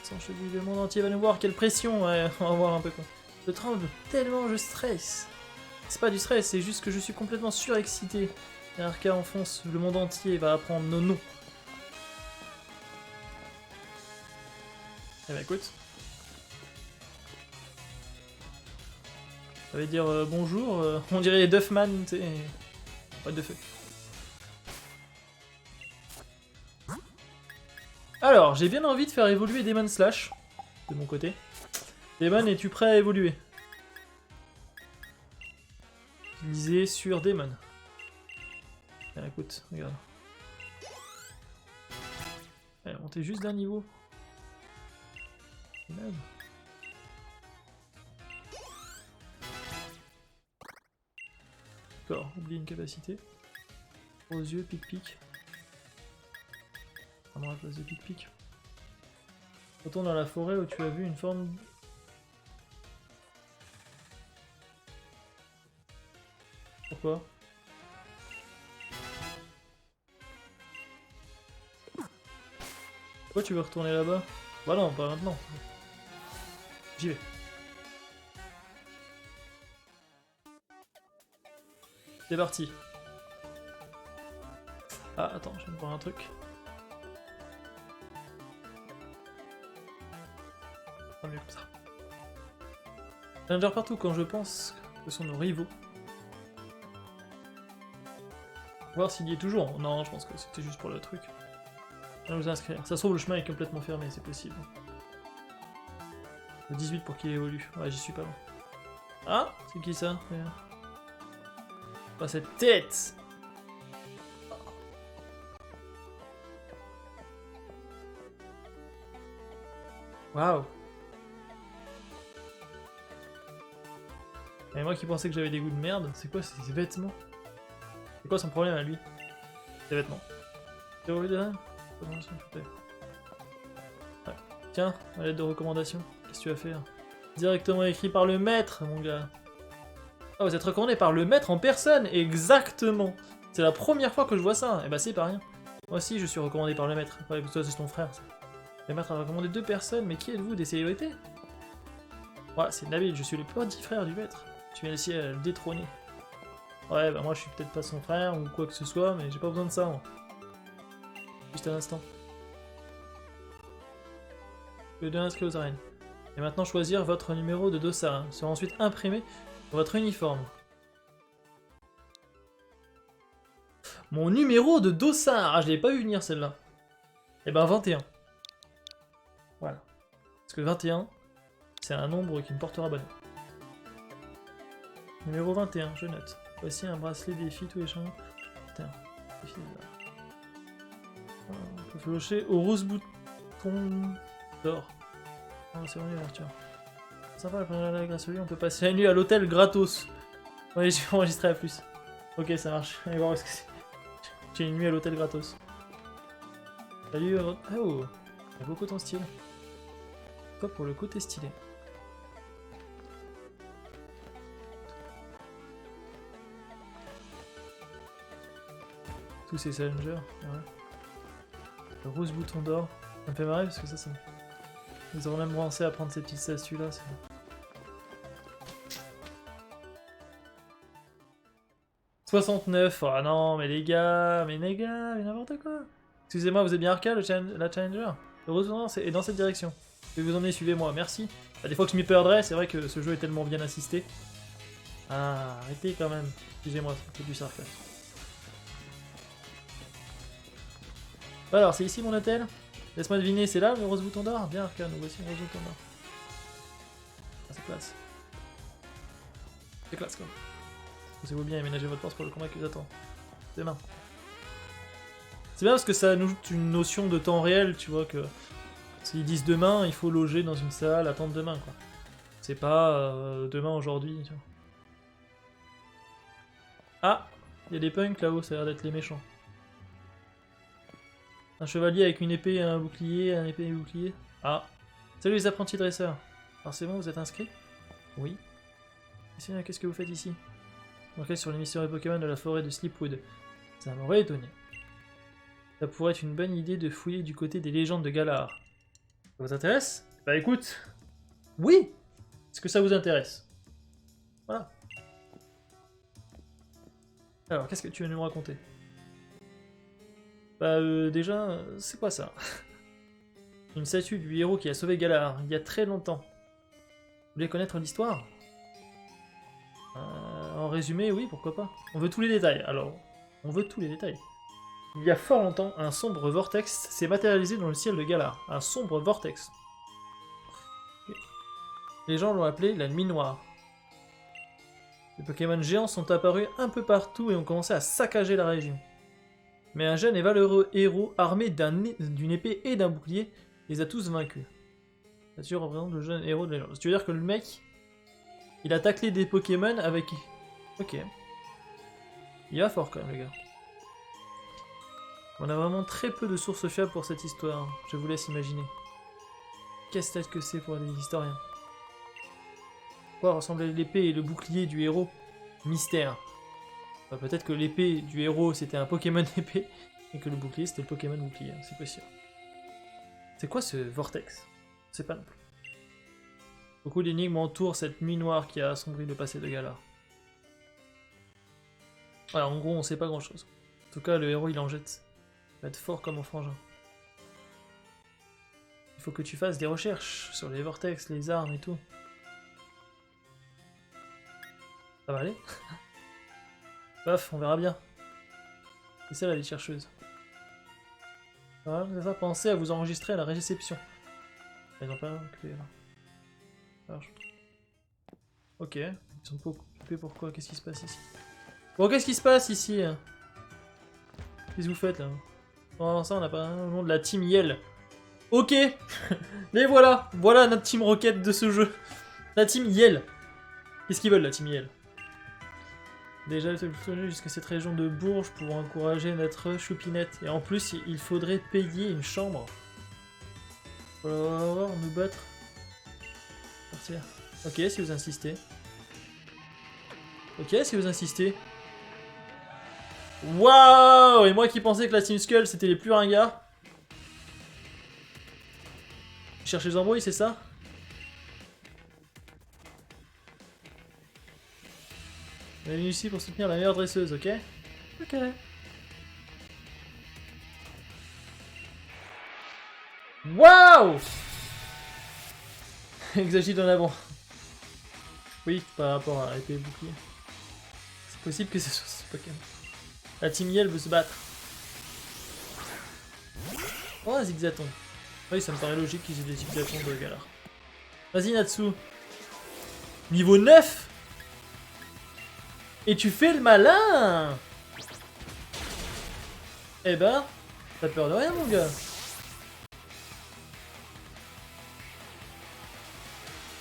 Sans cheville, le monde entier va nous voir, quelle pression! Ouais, on va voir un peu quoi. Je tremble tellement, je stresse. C'est pas du stress, c'est juste que je suis complètement surexcité. Et RK enfonce, le monde entier va apprendre nos noms. Eh bah écoute. Ça veut dire bonjour, on dirait Duffman, tu sais. What the fuck. Alors, j'ai bien envie de faire évoluer Demon Slash, de mon côté. Demon, es-tu prêt à évoluer? Utiliser sur Demon. Ah, écoute, regarde. Elle est montée juste d'un niveau. Merde. D'accord, oublie une capacité. Aux yeux, pic-pic. Vraiment à la place de pic-pic. Retourne dans la forêt où tu as vu une forme... Pourquoi? Pourquoi tu veux retourner là-bas? Bah non, pas maintenant. J'y vais. C'est parti. Ah, attends, je vais me prendre un truc. Pas mieux comme ça. Challenger partout quand je pense que sont nos rivaux. Voir s'il y est toujours. Non, je pense que c'était juste pour le truc. On va nous inscrire. Ça se trouve, le chemin est complètement fermé, c'est possible. Le 18 pour qu'il évolue. Ouais, j'y suis pas loin. Ah, c'est qui ça? Pas cette tête! Waouh! Et moi qui pensais que j'avais des goûts de merde, c'est quoi ces vêtements? C'est quoi son problème à lui? Ces vêtements. Ouais. Tiens, à l'aide de recommandation. Qu'est-ce que tu vas faire? Directement écrit par le maître, mon gars. Ah, vous êtes recommandé par le maître en personne? Exactement! C'est la première fois que je vois ça. Et bah c'est pas rien. Moi aussi, je suis recommandé par le maître. Ouais, toi, c'est ton frère, ça. Le maître a recommandé 2 personnes, mais qui êtes-vous, des célébrités? Ouais, c'est Nabil, je suis le petit frère du maître. Tu viens ici à le détrôner. Ouais, bah moi je suis peut-être pas son frère ou quoi que ce soit, mais j'ai pas besoin de ça, moi. Juste un instant. Je vais inscrit aux arènes. Et maintenant choisir votre numéro de dossard. Sera ensuite imprimé sur votre uniforme. Mon numéro de dossard! Ah, je l'ai pas vu venir celle-là. Et ben 21. Voilà. Parce que 21, c'est un nombre qui me portera bonheur. Numéro 21, je note. Voici un bracelet défi tous les champs. 21. Défi on peut flocher au rose bouton d'or. Ah, c'est bon, l'ouverture. Sympa, grâce à lui, on peut passer la nuit à l'hôtel gratos. Oui, je vais enregistrer à plus. Ok, ça marche. Allez voir ce que c'est. J'ai une nuit à l'hôtel gratos. Salut, oh, il y a beaucoup ton style. Toi, pour le coup, t'es stylé. Tous ces challengers, ouais. Le rose bouton d'or. Ça me fait marrer parce que ça me... Ils auront même pensé à prendre ces petites statues là. 69, oh non, mais les gars, mais n'importe quoi. Excusez-moi, vous êtes bien arcade la Challenger? Heureusement, c'est dans cette direction. Je vais vous emmener, suivez-moi, merci. Bah, des fois que je m'y perdrais, c'est vrai que ce jeu est tellement bien assisté. Ah, arrêtez quand même. Excusez-moi, c'est du sarcasme. Alors, c'est ici mon hôtel? Laisse-moi deviner, c'est là le rose bouton d'or? Bien arcade, nous voici le rose bouton d'or. Ah, c'est classe. C'est classe quoi. Pensez-vous bien aménager votre force pour le combat qui vous attend. Demain. C'est bien parce que ça nous ajoute une notion de temps réel, tu vois, que s'ils disent demain, il faut loger dans une salle, attendre demain, quoi. C'est pas demain, aujourd'hui, tu vois. Ah, il y a des punks là-haut, ça a l'air d'être les méchants. Un chevalier avec une épée et un bouclier, un épée et un bouclier. Ah, salut les apprentis dresseurs. Alors c'est bon, vous êtes inscrits? Oui. Qu'est-ce que vous faites ici? Enquête sur l'émission des Pokémon de la forêt de Sleepwood. Ça m'aurait étonné. Ça pourrait être une bonne idée de fouiller du côté des légendes de Galar. Ça vous intéresse? Bah écoute, oui! Est-ce que ça vous intéresse? Voilà. Alors, qu'est-ce que tu veux nous raconter? Bah déjà, c'est quoi ça? Une statue du héros qui a sauvé Galar, il y a très longtemps. Vous voulez connaître l'histoire? En résumé, oui, pourquoi pas. On veut tous les détails, alors... On veut tous les détails. Il y a fort longtemps, un sombre vortex s'est matérialisé dans le ciel de Galar. Un sombre vortex. Okay. Les gens l'ont appelé la nuit noire. Les Pokémon géants sont apparus un peu partout et ont commencé à saccager la région. Mais un jeune et valeureux héros armé d'une épée et d'un bouclier les a tous vaincus. La statue représente le jeune héros de légende. Tu veux dire que le mec, il a taclé des Pokémon avec... Ok. Il va fort quand même, les gars. On a vraiment très peu de sources fiables pour cette histoire, je vous laisse imaginer. Qu'est-ce que c'est pour les historiens? Quoi ressemblaient l'épée et le bouclier du héros? Mystère. Enfin, peut-être que l'épée du héros c'était un Pokémon épée, et que le bouclier c'était le Pokémon bouclier, c'est possible. C'est quoi ce vortex? C'est pas non plus. Beaucoup d'énigmes entourent cette nuit noire qui a assombri le passé de Galar. Voilà, en gros on sait pas grand chose. En tout cas le héros il en jette. Il va être fort comme un frangin. Il faut que tu fasses des recherches sur les vortex, les armes et tout. Ça va aller? Paf, on verra bien. C'est ça la vie chercheuse. Voilà, vous avez pensé à vous enregistrer à la réception. Ils ont pas occupé là. Alors, ok, ils sont pas occupés pourquoi? Qu'est-ce qui se passe ici? Bon, qu'est-ce qui se passe ici? Qu'est-ce que vous faites là? Oh, ça on n'a pas le nom de la team Yell. Ok. Mais voilà, voilà notre team Rocket de ce jeu. La team Yell. Qu'est-ce qu'ils veulent la team Yell? Déjà jusqu'à cette région de Bourges pour encourager notre choupinette. Et en plus, il faudrait payer une chambre. Voilà, nous battre. Partir. Ok, si vous insistez. Ok, si vous insistez. Waouh! Et moi qui pensais que la Team Skull c'était les plus ringards. Cherchez les embrouilles, c'est ça? On est venu ici pour soutenir la meilleure dresseuse, ok? Ok. Waouh! Exagite en avant. Oui, par rapport à épée et bouclier. C'est possible que ce soit ce Pokémon. La Team Yell veut se battre. Oh, un Zigzaton. Oui, ça me paraît logique qu'ils aient des Zigzatons de Galar. Vas-y, Natsu. Niveau 9! Et tu fais le malin! Eh ben, t'as peur de rien, mon gars.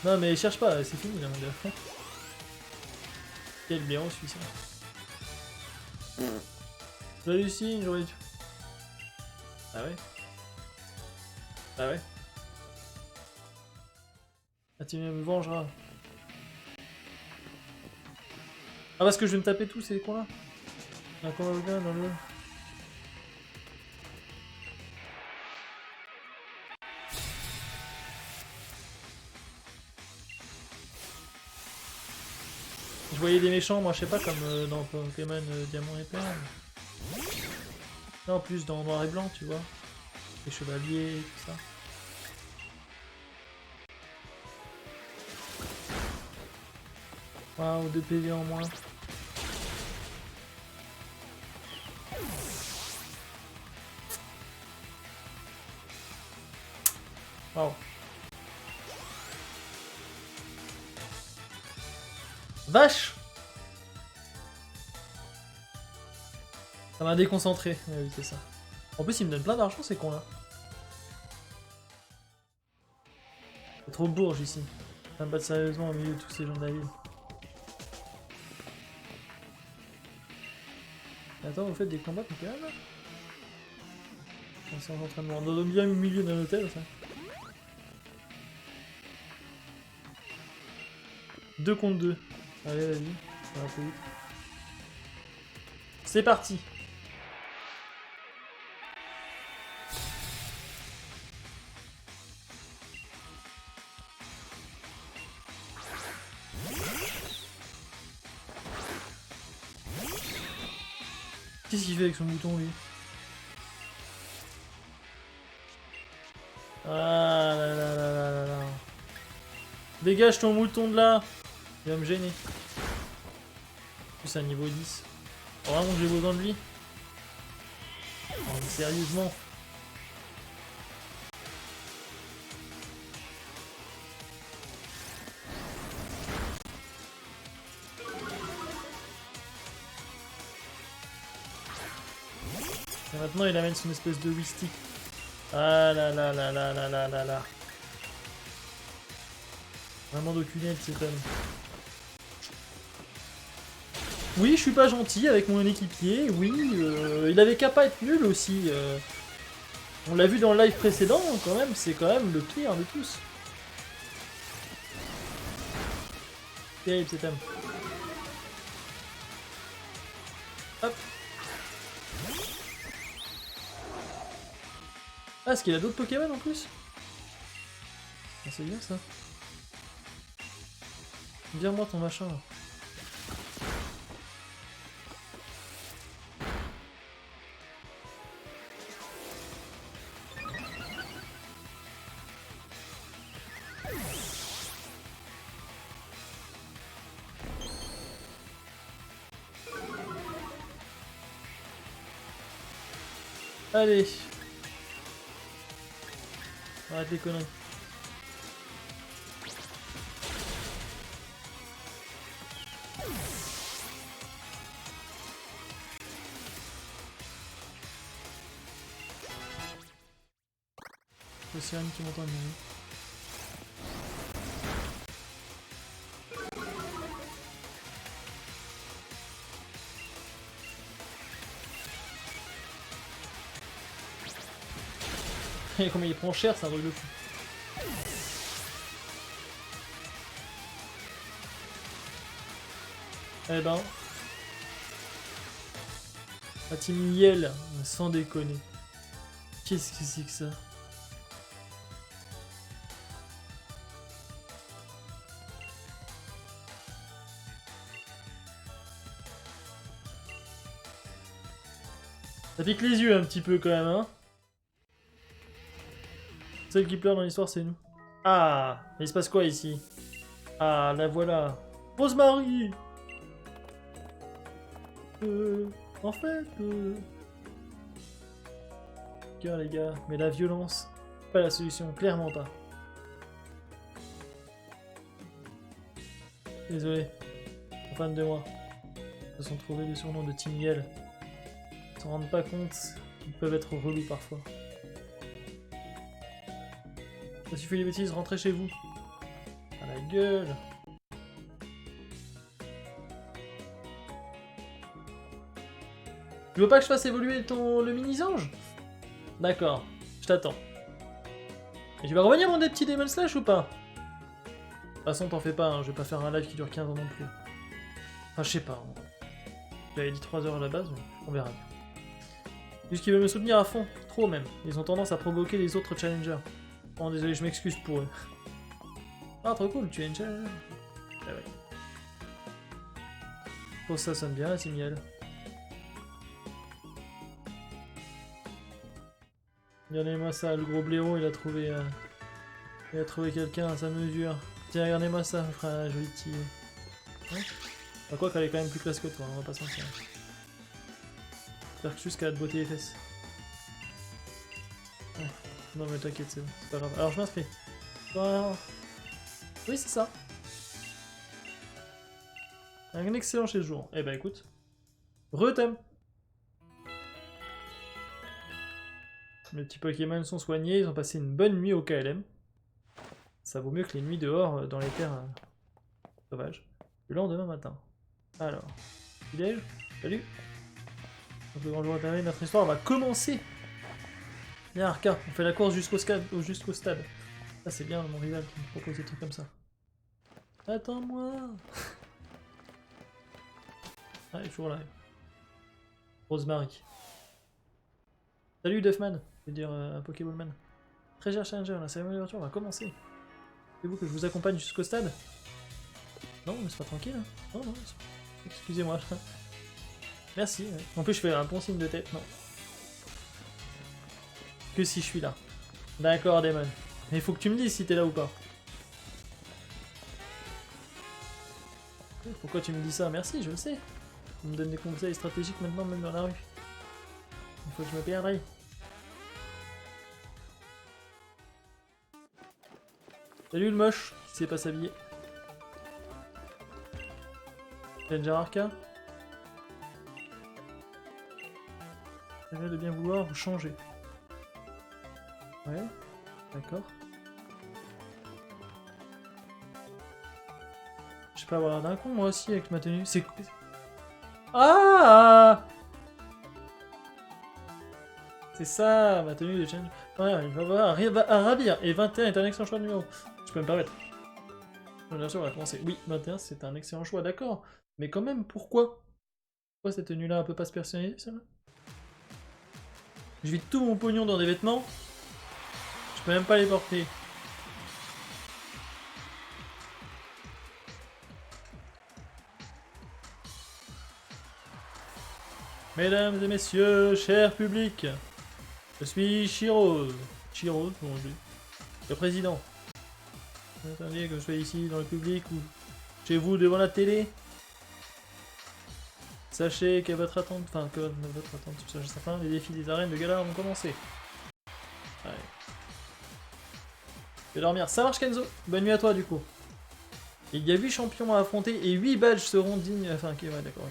Non, mais cherche pas, c'est fini, là, mon gars. Quel blaireau, celui-ci. J'ai réussi, j'aurais dû. Ah ouais? Ah ouais? Ah, tu me vengeras. Ah, parce que je vais me taper tous ces cons là. Un combat au gars dans le... Je voyais des méchants, moi je sais pas, comme dans Pokémon Diamant et Perle. Là en plus dans Noir et Blanc, tu vois. Les chevaliers et tout ça. Waouh, 2 PV en moins. Waouh. Vache! Ça m'a déconcentré. Ouais, oui, c'est ça. En plus, il me donne plein d'argent, ces cons là. C'est trop bourge ici. Ça me battre sérieusement au milieu de tous ces gens de la ville. Attends, vous faites des combats Pokémon là? C'est en entraînement. Dans le milieu d'un hôtel, ça. 2 contre 2. Allez, vas-y. Ça va un peu vite. C'est parti. Qu'est-ce qu'il fait avec son bouton, lui? Ah là là là là là là. Dégage ton mouton de là. Il va me gêner. En plus, à niveau 10. Vraiment, j'ai besoin de lui. Oh, mais sérieusement. Et maintenant, il amène son espèce de Wistik. Ah là là là là là là là là. Vraiment d'aucune cet homme. Oui, je suis pas gentil avec mon équipier. Oui, il avait qu'à pas être nul aussi. On l'a vu dans le live précédent, quand même. C'est quand même le pire de tous. Terrible cet homme. Hop. Ah, est-ce qu'il a d'autres Pokémon en plus? Ah, c'est bien ça. Vire-moi ton machin là. Allez. Arrête les conneries. Océane qui monte en ligne. Et comme il prend cher, c'est un truc de fou. Eh ben. La team Yell, sans déconner. Qu'est-ce que c'est que ça? Ça pique les yeux un petit peu quand même, hein. Celle qui pleure dans l'histoire, c'est nous. Ah, il se passe quoi ici? Ah, la voilà. Rosemary. En fait... Cœur les gars, mais la violence, pas la solution, clairement pas. Désolé, en fan de moi. Ils se sont trouvés le surnom de Team Yell. Ils s'en rendent pas compte, ils peuvent être relous parfois. Ça suffit les bêtises, rentrez chez vous. À la gueule. Tu veux pas que je fasse évoluer le mini-ange? D'accord, je t'attends. Et tu vas revenir mon petit Demon Slash ou pas? toute façon, t'en fais pas, hein, je vais pas faire un live qui dure 15 ans non plus. Enfin, je sais pas. J'avais dit 3 heures à la base, mais on verra bien. Juste qu'ils veulent me soutenir à fond, trop même. Ils ont tendance à provoquer les autres challengers. Bon, désolé, je m'excuse pour eux. Ah, trop cool, tu es une challenger. Ah ouais. Oh, ça sonne bien, c'est miel. Regardez-moi ça, le gros blaireau, il a trouvé quelqu'un à sa mesure. Tiens, regardez-moi ça, ça fera un joli petit... Hein, bah quoi qu'elle est quand même plus classe que toi, on va pas se mentir. J'espère que juste qu'elle a de beauté les fesses. Ouais. Non mais t'inquiète, c'est bon, c'est pas grave. Alors je m'inscris. Voilà. Oui, c'est ça. Un excellent séjour. Eh ben écoute. Re-thème. Les petits Pokémon sont soignés, ils ont passé une bonne nuit au KLM. Ça vaut mieux que les nuits dehors dans les terres sauvages. Le lendemain matin. Alors. Petit-déj. Salut. Donc le grand jour est arrivé, notre histoire va commencer. Bien Arca, on fait la course jusqu'au stade. Ça c'est bien mon rival qui me propose des trucs comme ça. Attends-moi. Ah, il est toujours là. Rosemary. Salut Duffman, je veux dire un Pokéballman. Très cher Challenger, la cérémonie d'ouverture va commencer. Voulez-vous que je vous accompagne jusqu'au stade? Non, mais c'est pas tranquille. Hein. Non, non, excusez-moi. Merci. Ouais. En plus, je fais un bon signe de tête. Non. Que si je suis là. D'accord, Damon. Mais il faut que tu me dises si t'es là ou pas. Pourquoi tu me dis ça? Merci, je le sais. Tu me donnes des conseils stratégiques maintenant, même dans la rue. Il faut que je me perdrai. Salut le moche qui sait pas s'habiller. Challenger Arca. J'aimerais de bien vouloir vous changer. Ouais, d'accord. Je peux avoir d'un con moi aussi avec ma tenue. C'est... Ah! C'est ça, ma tenue de change. Ouais, il va avoir à ravir. Et 21 est un excellent choix de numéro. Je peux me permettre. Bien sûr, on va commencer. Oui, 21 c'est un excellent choix, d'accord. Mais quand même, pourquoi? Pourquoi cette tenue-là un peu pas se personnaliser, ça? Je vide tout mon pognon dans des vêtements. Je peux même pas les porter. Mesdames et messieurs, cher public, je suis Chirose. Chirose, bon, le président. Vous attendiez que je sois ici dans le public ou chez vous devant la télé. Sachez que votre attente, sur certains, les défis des arènes de gala vont commencer. Allez. Je vais dormir. Ça marche Kenzo. Bonne nuit à toi du coup. Il y a 8 champions à affronter et 8 badges seront dignes. Enfin, ok, ouais, d'accord.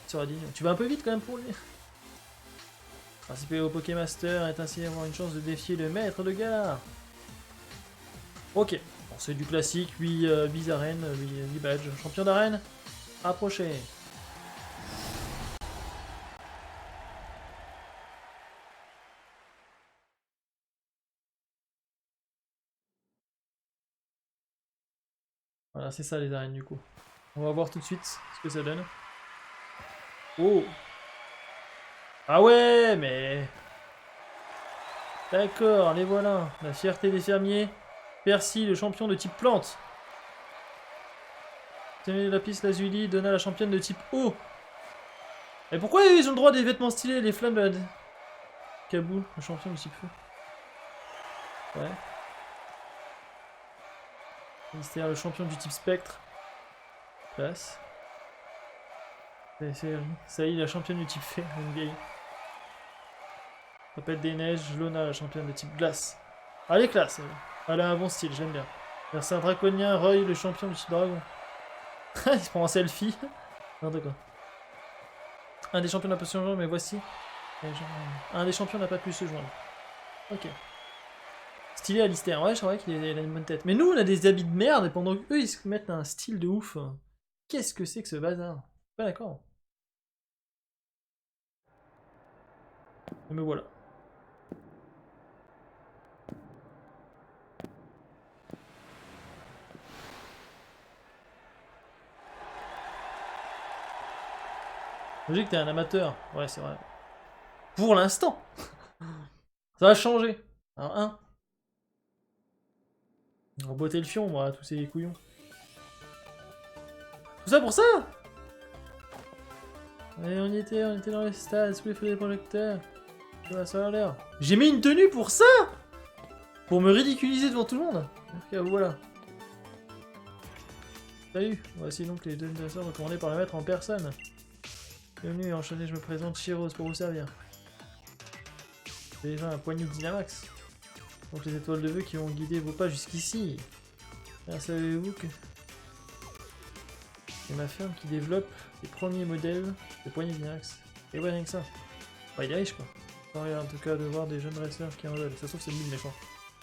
Sera digne. Tu vas un peu vite quand même pour lui. Participer au Pokémaster est ainsi avoir une chance de défier le maître de gala. Ok. Bon, c'est du classique. 8 arènes, 8 badges. Champion d'arène. Approchez. Voilà, c'est ça les arènes du coup. On va voir tout de suite ce que ça donne. Oh! Ah ouais, mais... D'accord, les voilà. La fierté des fermiers. Percy, le champion de type plante. Tenez la piste Lazuli donna la championne de type eau. Et pourquoi ils ont le droit des vêtements stylés, les flammes de la... Kaboul, le champion de type feu. Ouais. Mystère, le champion du type spectre. Classe. Saï, la championne du type fée, une vieille. Tempête des neiges, Lona, la championne de type glace. Ah, elle est classe, elle. Elle a un bon style, j'aime bien. Merci un draconien, Roy, le champion du type dragon. Il se prend en selfie. Non, d'accord. Un des champions n'a pas pu se joindre, mais voici. Un des champions n'a pas pu se joindre. Ok. Stylé Alistair, ouais, je crois qu'il a une bonne tête. Mais nous, on a des habits de merde, et pendant qu'eux, ils se mettent un style de ouf. Qu'est-ce que c'est que ce bazar? Pas d'accord. Mais me voilà. Logique que t'es un amateur. Ouais, c'est vrai. Pour l'instant. Ça va changer. Alors, un. On va botter le fion, moi, tous ces couillons. Tout ça pour ça? Et on y était dans les stades, sous les feux des projecteurs. Ça a l'air. J'ai mis une tenue pour ça? Pour me ridiculiser devant tout le monde? Ok, voilà. Salut, voici donc les deux dresseurs recommandés par le maître en personne. Bienvenue, enchanté, je me présente, Chiros, pour vous servir. J'ai déjà un poignet de Dynamax. Donc les étoiles de vœux qui ont guidé vos pas jusqu'ici. Savez-vous que c'est ma firme qui développe les premiers modèles de poignées de Dynamax. Et ouais, rien que ça. Bah, il est riche, quoi. Sans rien, en tout cas, de voir des jeunes dresseurs qui en veulent. Ça se trouve, c'est lui le méchant.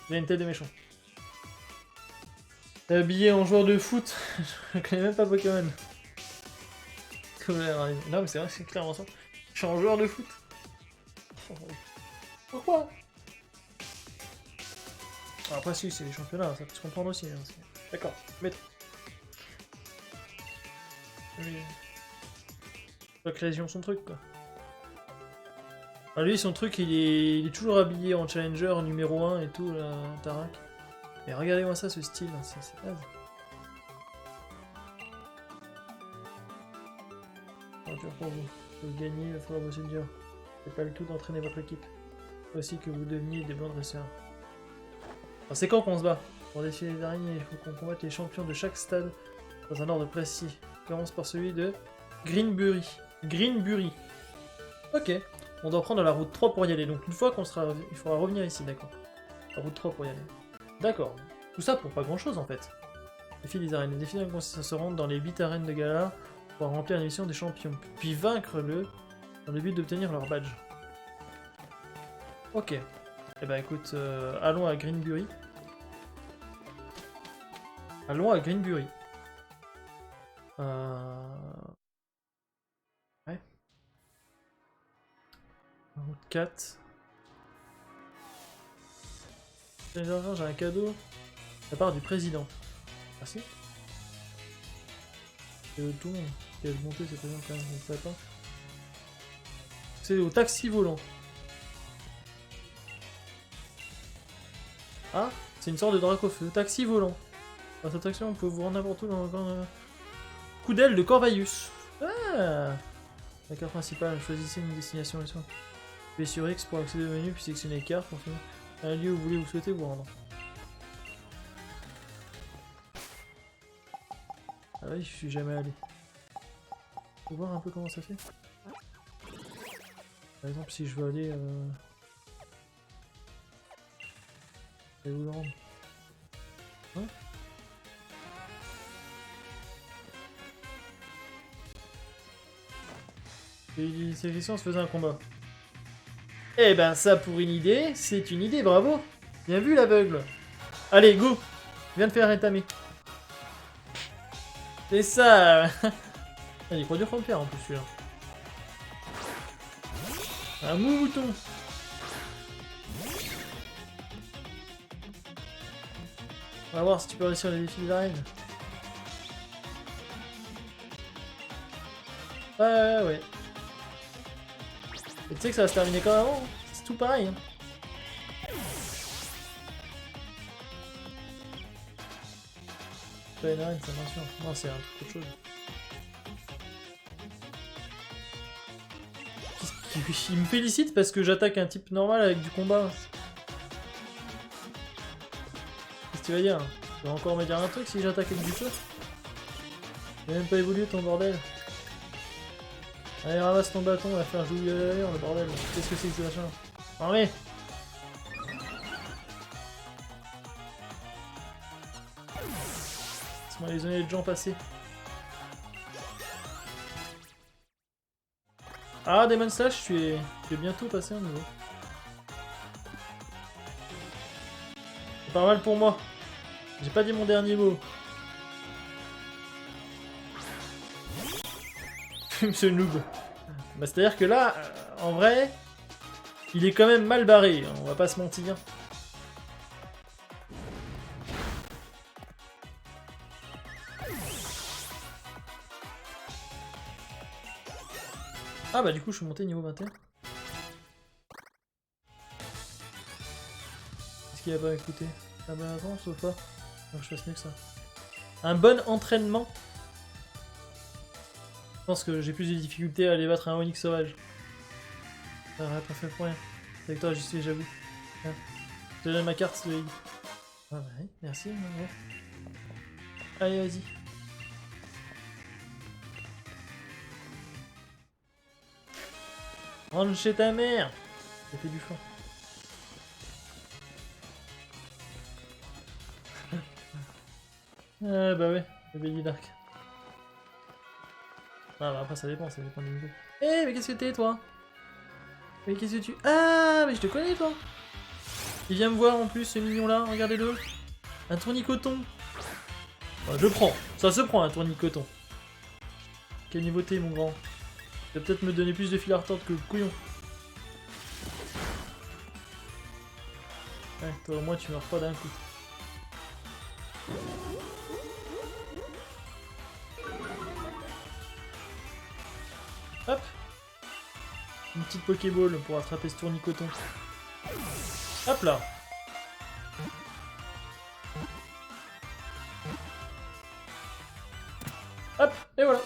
Il a une tête de méchant. Habillé en joueur de foot. Je connais même pas Pokémon. Non, mais c'est vrai, c'est clairement ça. Je suis un joueur de foot. Pourquoi? Après, si, c'est les championnats, ça peut se comprendre aussi. Hein. D'accord, maître. L'occasion, son truc, quoi. Ah, lui, son truc, il est toujours habillé en challenger numéro 1 et tout, là, Tarak. Mais regardez-moi ça, ce style, c'est naze. Dur pour vous. Pour gagner, il va falloir bosser dur. C'est pas le tout d'entraîner votre équipe. Aussi que vous deveniez des bons dresseurs. Alors c'est quand qu'on se bat? Pour défier les araignées, il faut qu'on combatte les champions de chaque stade dans un ordre précis. On commence par celui de Greenbury. Greenbury. Ok. On doit prendre la route 3 pour y aller. Donc une fois qu'on sera... Il faudra revenir ici, d'accord. La route 3 pour y aller. D'accord. Tout ça pour pas grand chose en fait. Défi des arènes. Les défis consistent à se rendre dans les 8 arènes de gala pour remplir la mission des champions. Puis vaincre le dans le but d'obtenir leur badge. Ok. Eh ben écoute, allons à Greenbury. Allons à Greenbury. Ouais. Route 4. J'ai un cadeau de la part du président. Merci. C'est tout le monde. Quelle bonté, c'est président quand même, je ne savais pas. C'est au taxi volant. Ah, c'est une sorte de drac au feu. Taxi volant. Dans cette action, on peut vous rendre n'importe où dans le coup d'aile de Corvalius. Ah, la carte principale, choisissez une destination et soin. Appuyez sur X pour accéder au menu, puis sélectionnez carte pour finir un lieu où vous souhaitez vous rendre. Ah oui, je suis jamais allé. Faut voir un peu comment ça fait. Par exemple, si je veux aller... où le rendre? Ouais. Ces questions se faisaient un combat. Eh ben ça pour une idée, c'est une idée, bravo. Bien vu l'aveugle. Allez, go. Viens de faire rétamer. C'est ça. Il est pas dur comme pierre en plus celui-là. Un mouton. On va voir si tu peux réussir les défis de l'arène. Ouais. Et tu sais que ça va se terminer quand même avant, hein. C'est tout pareil. Hein. Pas une arène, ça m'assure. Non, c'est un truc autre chose. Il me félicite parce que j'attaque un type normal avec du combat. Qu'est-ce que tu vas dire? Tu vas encore me dire un truc si j'attaque avec du feu? J'ai même pas évolué ton bordel. Allez, ramasse ton bâton, on va faire jouer d'ailleurs le bordel. Qu'est-ce que c'est que ce machin? Armée! Laisse-moi les zoner de gens passer. Ah, Demon Slash, tu es bientôt passé un niveau. C'est pas mal pour moi. J'ai pas dit mon dernier mot. Fume ce noob. Bah, c'est-à-dire que là, en vrai, il est quand même mal barré, hein, on va pas se mentir. Ah bah du coup je suis monté niveau 21. Qu'est-ce qu'il a pas écouté? Ah bah attends, sauf pas. Donc je fasse mieux que ça. Un bon entraînement. Je pense que j'ai plus de difficultés à aller battre un Onyx sauvage. Ça aurait pas fait pour rien. C'est avec toi, j'y suis, j'avoue. Tiens. Je te donne ma carte, le... Ah bah oui, merci. Ouais. Allez, vas-y. Rentre chez ta mère. J'ai fait du foin. Ah bah ouais, le Baby Dark. Ah bah après ça dépend du niveau. Eh mais qu'est-ce que t'es toi? Mais qu'est-ce que tu... Ah mais je te connais toi. Il vient me voir en plus ce mignon là, regardez-le. Un tournicoton. Bah, je prends, ça se prend un tournicoton. Quel niveau t'es mon grand? Tu vas peut-être me donner plus de fil à retordre que le couillon. Ouais, toi au moins tu meurs pas d'un coup. Hop. Une petite Pokéball pour attraper ce tournicoton. Hop là. Hop, et voilà.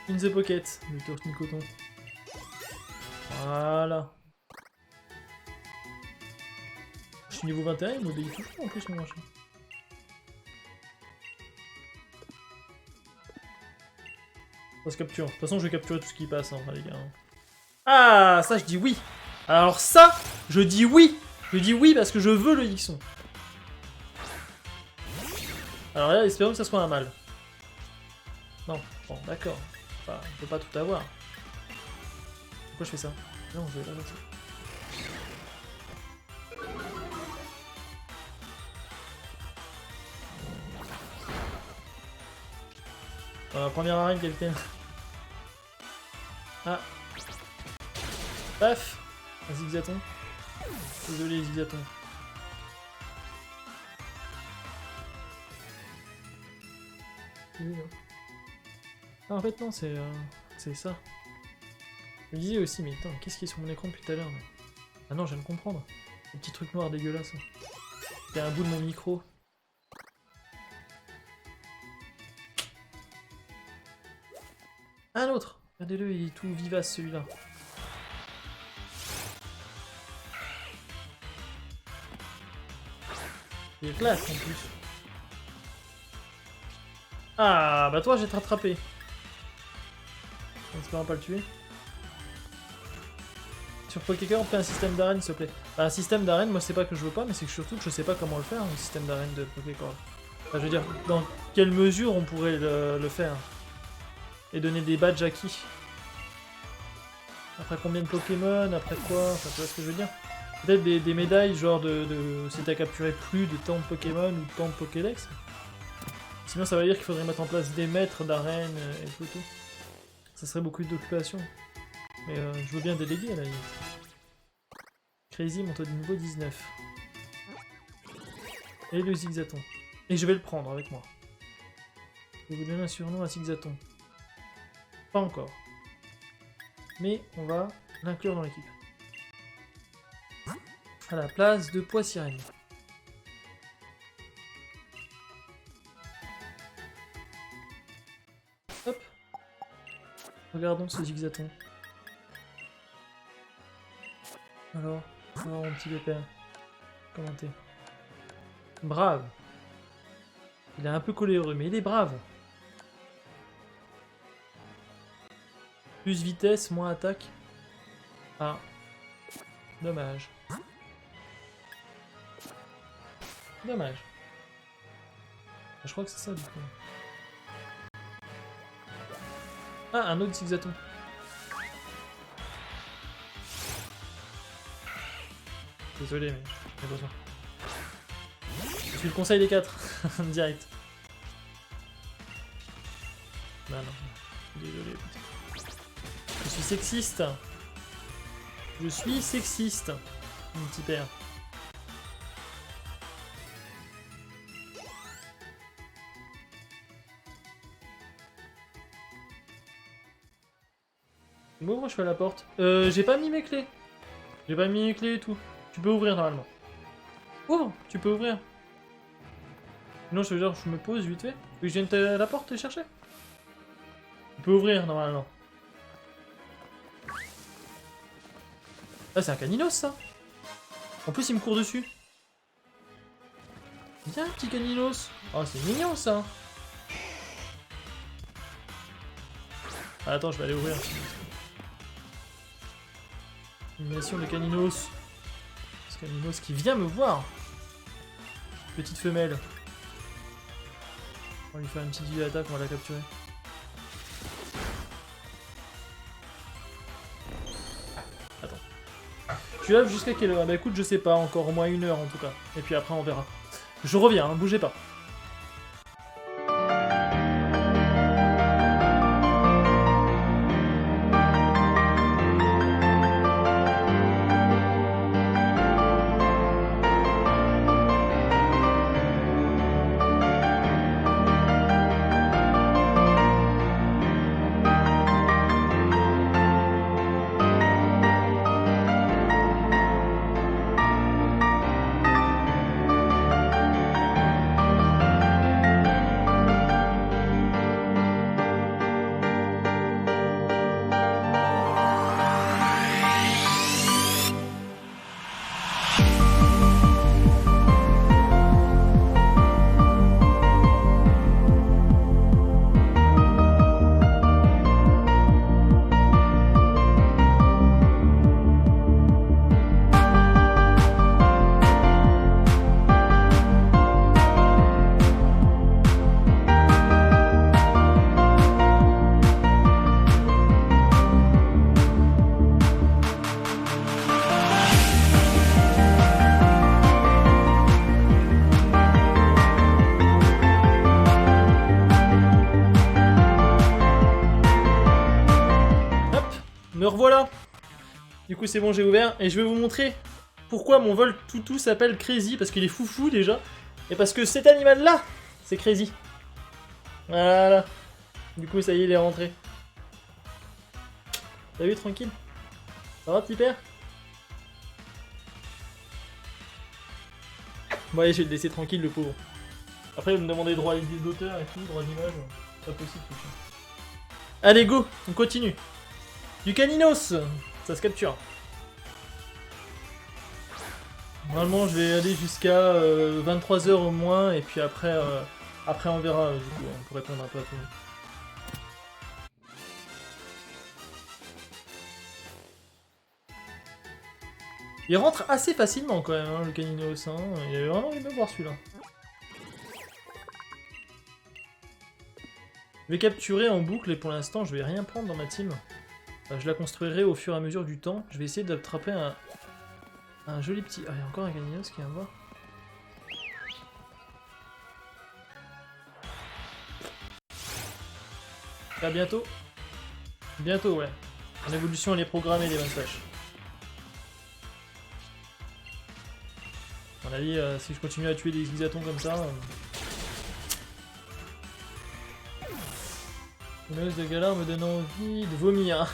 In the pocket, le tournicoton. Voilà. Je suis niveau 21, il m'obéit toujours en plus mon machin. Ça se capture. De toute façon, je vais capturer tout ce qui passe, hein, les gars. Ah, ça, je dis oui. Alors ça, je dis oui. Je dis oui parce que je veux le Hixon. Alors là, espérons que ça soit un mal. Non, bon, d'accord. Enfin, on peut pas tout avoir. Pourquoi je fais ça? Non, je vais pas faire ça. Première arène, capitaine. Ah. Paf. Un zigzaton. Désolé, zigzaton. Ah, en fait, non, c'est ça. Je me disais aussi, mais attends, qu'est-ce qui est sur mon écran depuis tout à l'heure? Ah non, je viens de comprendre. Le petit truc noir dégueulasse. Il y a un bout de mon micro. Un autre! Regardez-le, il est tout vivace celui-là. Il est classe en plus. Ah, bah toi, je vais te rattraper. En espérant pas le tuer. Sur Pokécard, on fait un système d'arène, s'il te plaît. Bah, un système d'arène, moi, c'est pas que je veux pas, mais c'est que surtout que je sais pas comment le faire, un système d'arène de Pokécard. Enfin, je veux dire, dans quelle mesure on pourrait le faire. Et donner des badges à qui? Après combien de Pokémon? Après quoi? Enfin, tu vois ce que je veux dire? Peut-être des médailles, genre si t'as capturé plus de tant de Pokémon ou de tant de Pokédex. Sinon, ça veut dire qu'il faudrait mettre en place des maîtres d'arène et tout. Ça serait beaucoup d'occupation. Mais je veux bien déléguer à la limite. Crazy monte au niveau 19. Et le Zigzaton. Et je vais le prendre avec moi. Je vais vous donner un surnom à Zigzaton. Pas encore. Mais on va l'inclure dans l'équipe. À la place de Poissirène. Hop. Regardons ce Zigzaton. Alors mon petit pépère. Comment t'es? Brave. Il est un peu coléreux, mais il est brave. Plus vitesse, moins attaque. Ah. Dommage. Dommage. Je crois que c'est ça du coup. Ah, un autre Zigzaton. Désolé, mais j'ai besoin. Je suis le conseil des 4. Direct. Non, non. Désolé. Je suis sexiste. Je suis sexiste. Mon petit père. M'ouvre, je fais la porte. J'ai pas mis mes clés. J'ai pas mis mes clés et tout. Tu peux ouvrir normalement. Ouvre, tu peux ouvrir. Sinon, je veux dire, je me pose vite fait. Que je vienne à la porte et chercher. Tu peux ouvrir normalement. Ah, c'est un caninos ça. En plus, il me court dessus. Viens, petit caninos. Oh, c'est mignon ça. Ah, attends, je vais aller ouvrir. Animation de caninos. Ce caninos qui vient me voir. Petite femelle. On va lui faire une petite vidéo d'attaque, on va la capturer. Attends. Tu là jusqu'à quelle heure? Bah écoute, je sais pas, encore au moins 1 heure en tout cas. Et puis après on verra. Je reviens, hein, bougez pas. Me revoilà. Du coup c'est bon, j'ai ouvert et je vais vous montrer pourquoi mon vol toutou s'appelle Crazy, parce qu'il est foufou déjà, et parce que cet animal là, c'est Crazy. Voilà. Du coup ça y est, il est rentré. T'as vu, tranquille? Ça va, petit père? Bon allez, je vais le laisser tranquille, le pauvre. Après vous me demandez droit d'auteur et tout, droit d'image, c'est pas possible tout ça. Allez go, on continue. Du caninos, ça se capture. Normalement je vais aller jusqu'à 23 h au moins, et puis après, après on verra du coup, pour répondre un peu à tout le monde. Il rentre assez facilement quand même, hein, le caninos, hein. Il avait vraiment envie de me voir celui-là. Je vais capturer en boucle et pour l'instant je vais rien prendre dans ma team. Je la construirai au fur et à mesure du temps. Je vais essayer d'attraper un joli petit... Ah, il y a encore un caninos qui vient me voir. À bientôt. Bientôt, ouais. En évolution, elle est programmée, les Slash. À mon avis, si je continue à tuer des xysatons comme ça... Une hausse de galère me donne envie de vomir.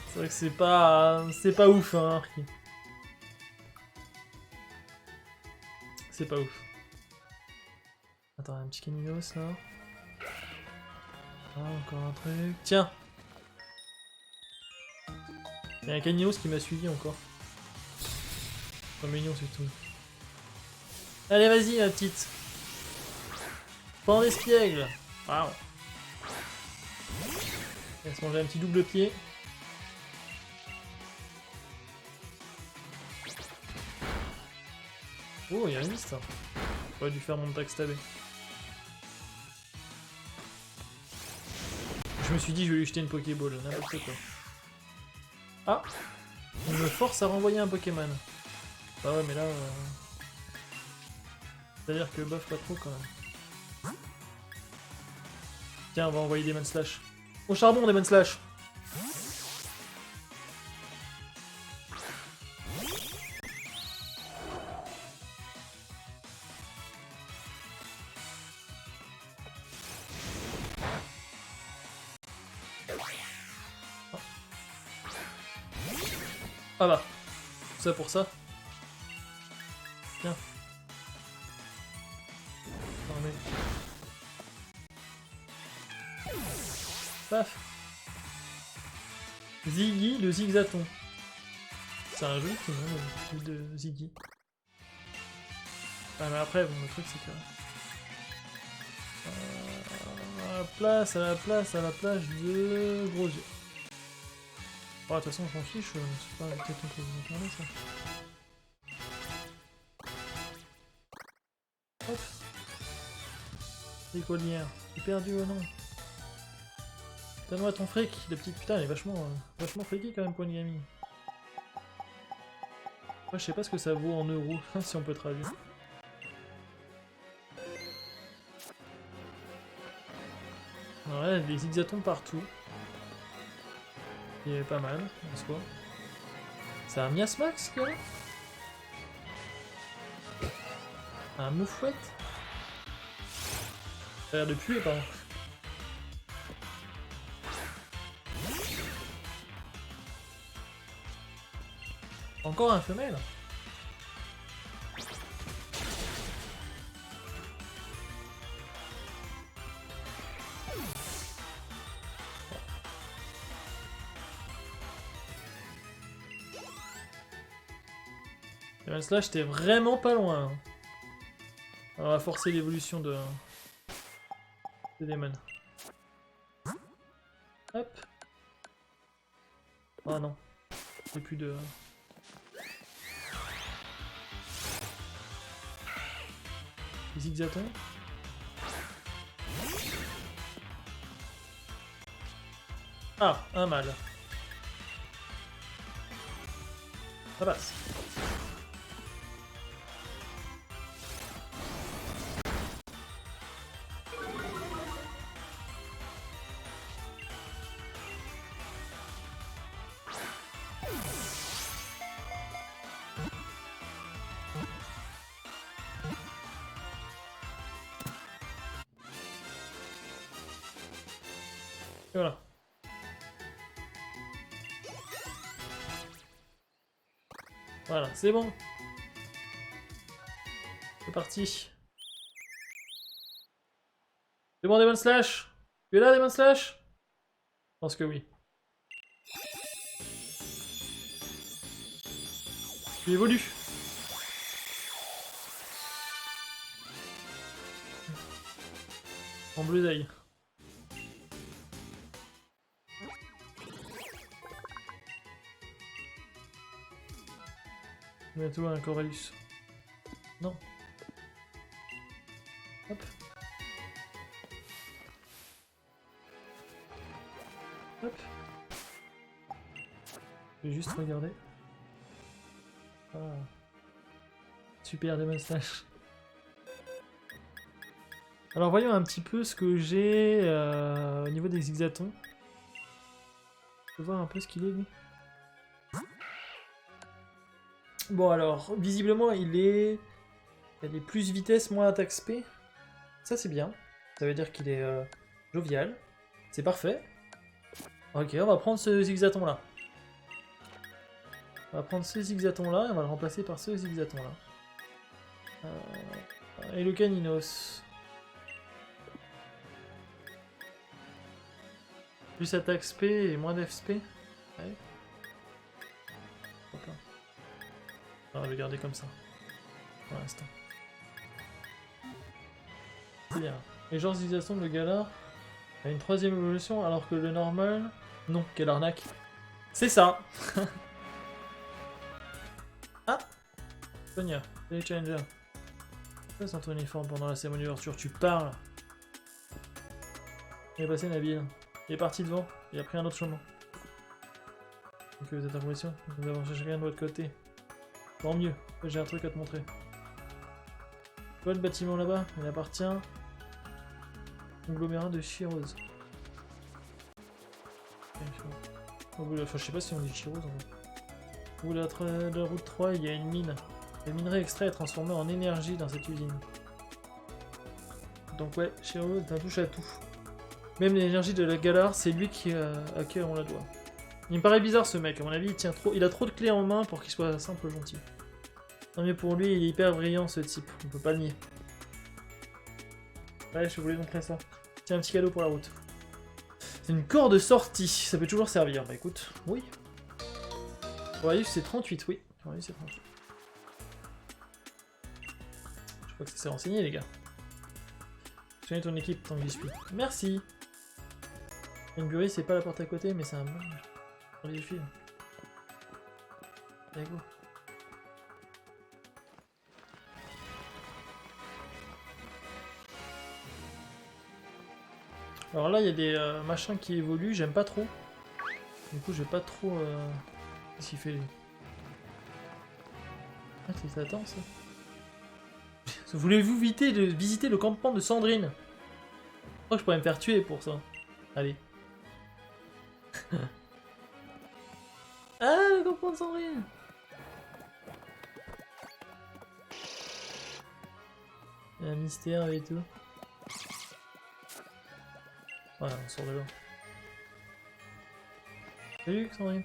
C'est vrai que c'est pas ouf, hein, Arki. C'est pas ouf. Attends, un petit caninos là. Ah, encore un truc. Tiens! Il y a un caninos qui m'a suivi encore. Pas mignon, c'est tout. Allez, vas-y, la petite. Prends l'espiègle. Waouh. Elle se manger un petit double pied. Oh, il y a une liste. J'aurais dû faire mon tag stabé. Je me suis dit, je vais lui jeter une Pokéball, n'importe quoi. Ah! On me force à renvoyer un Pokémon. Bah ouais, mais là... c'est-à-dire que buff pas trop quand même. Tiens, on va envoyer Demon Slash. Au charbon, Demon Slash! Ah bah, tout ça pour ça. Tiens. Non mais... Paf. Ziggy le zigzaton. C'est un joli film, hein, le de Ziggy. Ah mais après, bon, le truc c'est que... à la place, à la place, à la plage de gros yeux. Bon, de toute façon, je m'en fiche, c'est pas peut-être qu'on peut vous en parler, ça. Hop. C'est quoi le lien? J'ai perdu, oh non. Donne-moi ton fric, le petit putain, il est vachement friqué quand même pour une gamine. Moi, je sais pas ce que ça vaut en euros, si on peut traduire. Ouais, des zigzatons partout. Il est pas mal, en soi. C'est un Miasmax, ce gars-là? Un moufouette? Ça a l'air de puer, pardon. Encore un femelle? Et là, j'étais vraiment pas loin. Hein. On va forcer l'évolution de Demon. Hop. Oh non. J'ai plus de... Zigzaton. Ah, un mal. Ça passe. Et voilà. Voilà, c'est bon. C'est parti. C'est bon, Demon Slash? Tu es là, Demon Slash? Je pense que oui. Tu évolues. En bleusaille. Bientôt un Corellus. Non. Hop. Hop. Je vais juste regarder. Ah. Super Demon Slash. Alors voyons un petit peu ce que j'ai au niveau des zigzatons. Je peux voir un peu ce qu'il est lui. Bon alors, visiblement il est plus vitesse, moins attaque spé. Ça c'est bien. Ça veut dire qu'il est jovial. C'est parfait. Ok, on va prendre ce zigzaton là. On va prendre ce zigzaton là et on va le remplacer par ce zigzaton là. Et le caninos. Plus attaque spé et moins def spé. Ouais. On va le garder comme ça. Pour l'instant. C'est bien. Les genres d'utilisation de Galar a une troisième évolution alors que le normal... Non, quelle arnaque. C'est ça. Ah, Sonia, les Challenger. Passe dans ton uniforme pendant la cérémonie d'ouverture, tu parles. Il est passé Nabil. Il est parti devant, il a pris un autre chemin. Donc vous êtes en position, nous avons cherché rien de votre côté. Tant mieux, j'ai un truc à te montrer. Tu vois le bâtiment là-bas? Il appartient au conglomérat de Chirose. Enfin, je sais pas si on dit Chirose en fait. Au bout de la route 3, il y a une mine. Le minerai extrait est transformé en énergie dans cette usine. Donc ouais, Chirose, un touche à tout. Même l'énergie de la Galar, c'est lui à qui on la doit. Il me paraît bizarre ce mec, à mon avis il a trop de clés en main pour qu'il soit simple gentil. Non mais pour lui il est hyper brillant ce type, on peut pas le nier. Ouais, je voulais montrer ça. Tiens, un petit cadeau pour la route. C'est une corde sortie, ça peut toujours servir. Bah écoute, oui. Ouais, c'est 38, oui. Ouais, c'est 38. Je crois que ça s'est renseigné les gars. Soigne ton équipe tant que j'y suis. Merci. Une burie, c'est pas la porte à côté, mais c'est un bon. Dans les fils. Allez, go. Alors là, il y a des machins qui évoluent, j'aime pas trop. Du coup, je vais pas trop. Qu'est-ce qu'il fait lui? Ah, c'est attends ça. Voulez-vous visiter le campement de Sandrine? Je crois que je pourrais me faire tuer pour ça. Allez. Ah, le campement de Sandrine! Il y a un mystère et tout. Voilà, on sort de là. Salut Sandrine.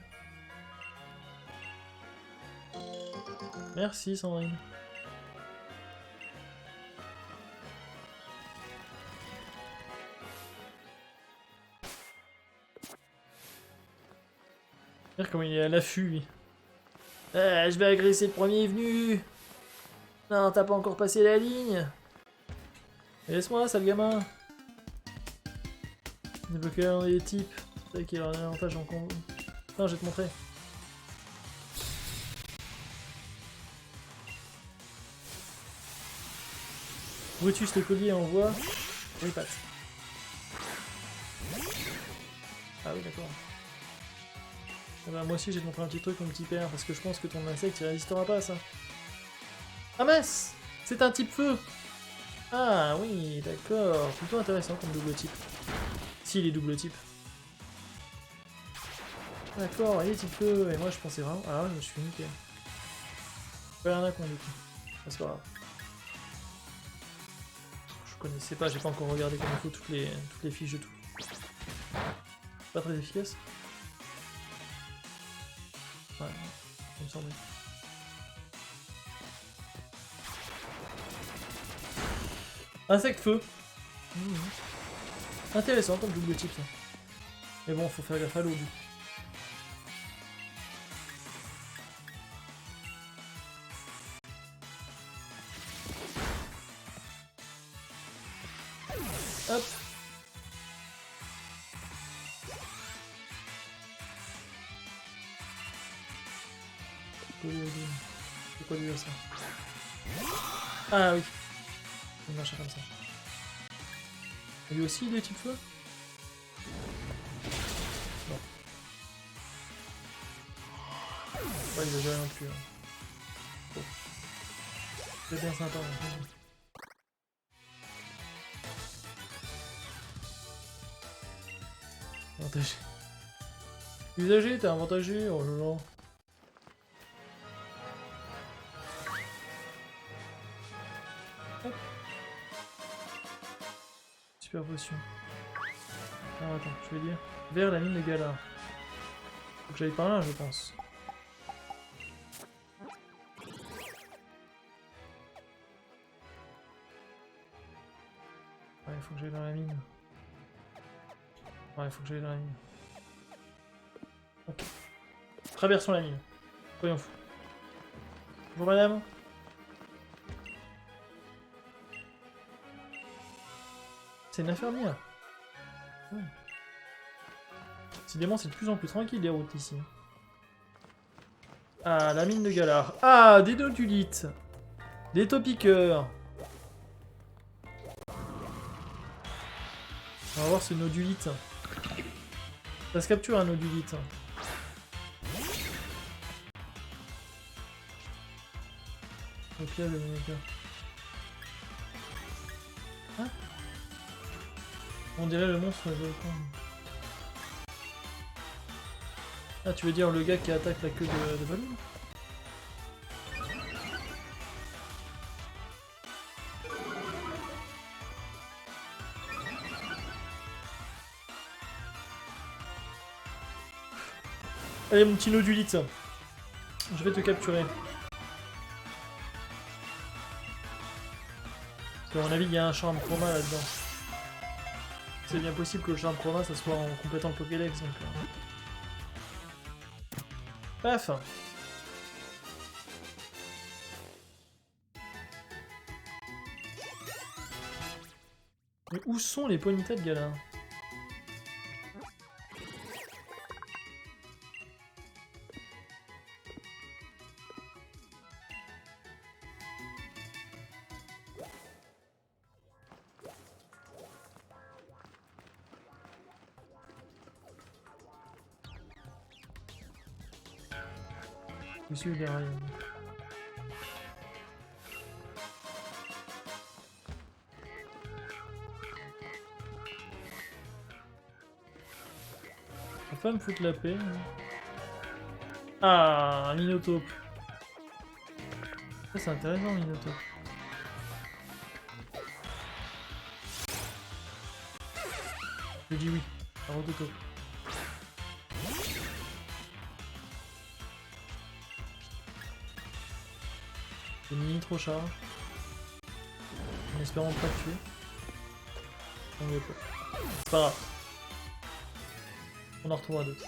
Merci Sandrine. Regarde comment il est à l'affût lui. Je vais agresser le premier venu. Non, t'as pas encore passé la ligne. Laisse-moi, sale gamin. Débloquer un des types. C'est vrai qu'il y a un avantage en combo. Non, je vais te montrer. Brutus le collier envoie. Oui, passe. Ah oui, d'accord. Ah bah, moi aussi, j'ai te montré un petit truc, mon petit père, parce que je pense que ton insecte il résistera pas à ça. Ah mince! C'est un type feu! Ah oui, d'accord. Plutôt intéressant comme double type. Si, les double types. D'accord, il est type feu. Et moi, je pensais vraiment. Ah, je me suis fait niquer. Pas rien à con du coup. C'est pas grave. Je connaissais pas, j'ai pas encore regardé comme il faut toutes les fiches de tout. Pas très efficace. Ouais, il me semblait. Insecte feu. Intéressant comme double type ça. Mais bon, faut faire gaffe à l'eau du coup. Hop. C'est quoi lui ça? Ah oui. Il marche comme ça. Lui aussi il est type feu? Non. Ouais, il va jamais non plus. Hein. Bon. C'est bien sympa. Hein. Avantagé. Usagé, t'es avantagé, oh là là. Hop. Super potion. Alors attends, je vais dire. Vers la mine de Galar. Faut que j'aille par là, je pense. Ouais, il faut que j'aille dans la mine. Ouais, il faut que j'aille dans la mine. Ok. Traversons la mine. Soyons fous. Bonjour madame. C'est une infirmière. Ouais. Décidément, c'est de plus en plus tranquille les routes ici. Ah, la mine de Galar. Ah, des nodulites. Des taupiqueurs. On va voir ce nodulite. Ça se capture un nodulite. Ok, le mec. Hein? On dirait le monstre de volcan. Ah, tu veux dire le gars qui attaque la queue de ballon? Allez, mon petit nodulite. Je vais te capturer. Parce qu'à mon avis, il y a un charme chroma là-dedans. C'est bien possible que le charme chroma, ça soit en complétant le Pokédex. Donc, paf. Mais où sont les Ponyta de Galar? Monsieur derrière. La femme fout la paix. Ah, un Minotaur. Ça c'est intéressant, Minotaur. Je dis oui. Un Rototo. C'est mini trop charge. En espérant pas le tuer. On ne pas. C'est pas grave. On en retrouvera d'autres.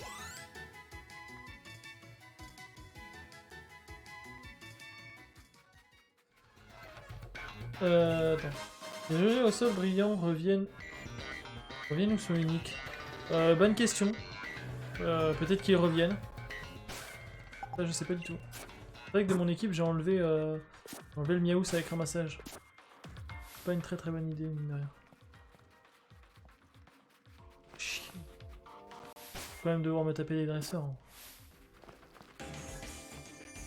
Attends. Les jeux au sol brillants reviennent ou sont uniques? Bonne question. Peut-être qu'ils reviennent. Ça, je sais pas du tout. C'est vrai que de mon équipe, j'ai enlevé le Miaous avec ramassage. C'est pas une très bonne idée, mine de rien. Chier. Faut quand même devoir me taper les dresseurs. Hein.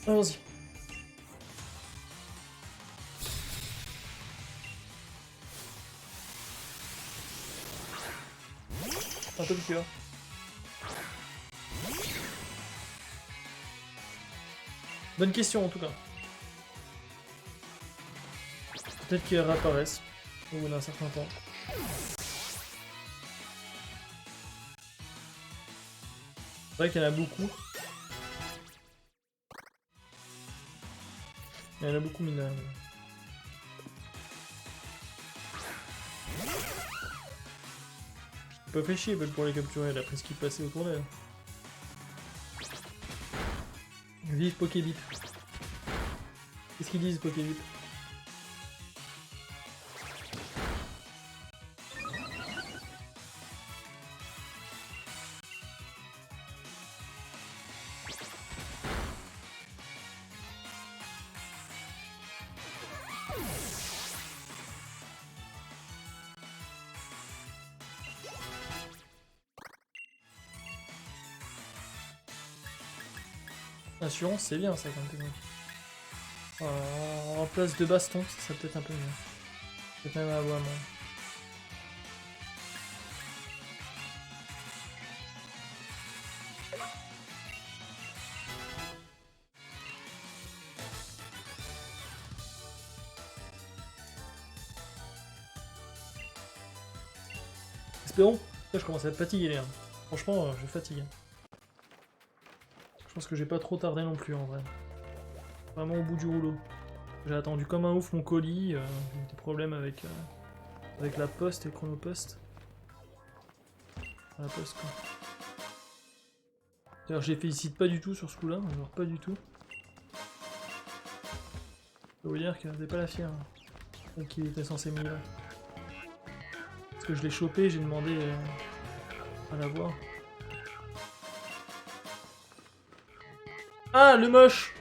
Allons-y. Un peu de cœur. Bonne question en tout cas. Peut-être qu'ils réapparaissent au bout d'un certain temps. C'est vrai qu'il y en a beaucoup. Il y en a beaucoup, mine de rien. Pas fait chier pour les capturer, elle a pris ce qui passait autour d'elle. Vive Pokébip. Qu'est-ce qu'ils disent, Pokébip? Assurance, c'est bien ça quand même. En place de baston, ça serait peut-être un peu mieux. Peut-être même avoir moins. Espérons. Là, je commence à être fatigué, les gars. Franchement, je fatigue. Je pense que j'ai pas trop tardé non plus en vrai. Vraiment au bout du rouleau. J'ai attendu comme un ouf mon colis. J'ai eu des problèmes avec la poste et le chronopost. La poste quoi. D'ailleurs, je les félicite pas du tout sur ce coup-là, genre pas du tout. Je peux vous dire que c'est pas la fière qui était censé me livrer. Parce que je l'ai chopé, j'ai demandé à la voir. Ah, le moche!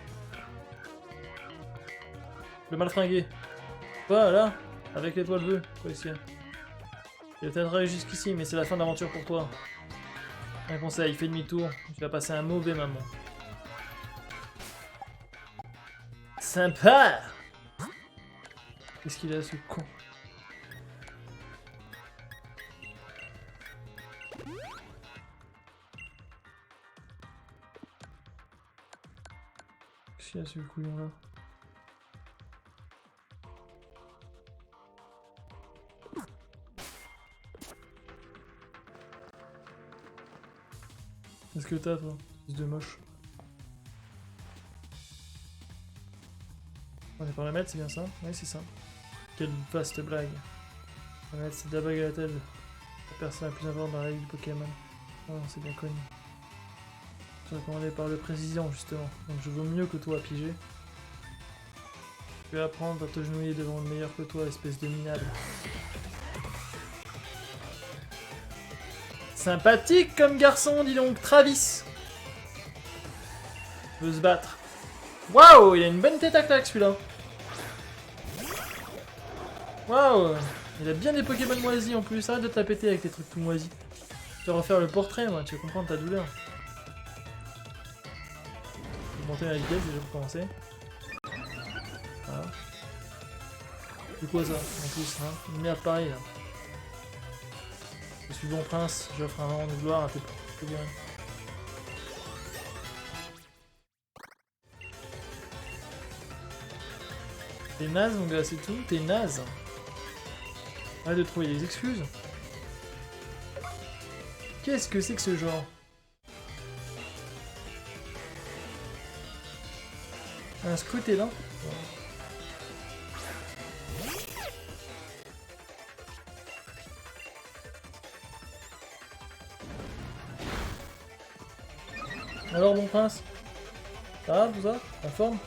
Le malfringué. Voilà, avec l'étoile bleue, quoi ici. Il a peut-être arrivé jusqu'ici, mais c'est la fin de l'aventure pour toi. Un conseil, fais demi-tour, tu vas passer un mauvais moment. Sympa! Qu'est-ce qu'il a ce con? Qu'est-ce qu'il a ce couillon là? Qu'est-ce que t'as toi? Plus de moche. On est par la mettre, c'est bien ça? Oui, c'est ça. Quelle vaste blague. La mettre, c'est de la bague à la tête. La personne la plus importante dans la ligue du Pokémon. Oh, c'est bien connu. C'est recommandé par le président, justement. Donc je vaux mieux que toi, pigé. Tu vas apprendre à te genouiller devant le meilleur que toi, espèce de minable. Sympathique comme garçon, dis donc, Travis. Veut se battre. Waouh, il a une bonne tête à claque celui-là. Waouh, il a bien des Pokémon moisis en plus. Arrête de te la péter avec tes trucs tout moisis. Je vais refaire le portrait, moi, tu vas comprendre ta douleur. Je vais monter la vitesse déjà pour commencer. Voilà. C'est quoi ça en plus, hein? Une merde pareil là. Je suis bon prince, j'offre un rang de gloire à tes Pokémon. T'es naze mon gars, c'est tout, t'es naze. Arrête de trouver des excuses. Qu'est-ce que c'est que ce genre? Un scout est là? Alors mon prince? Ça va tout ça? En forme?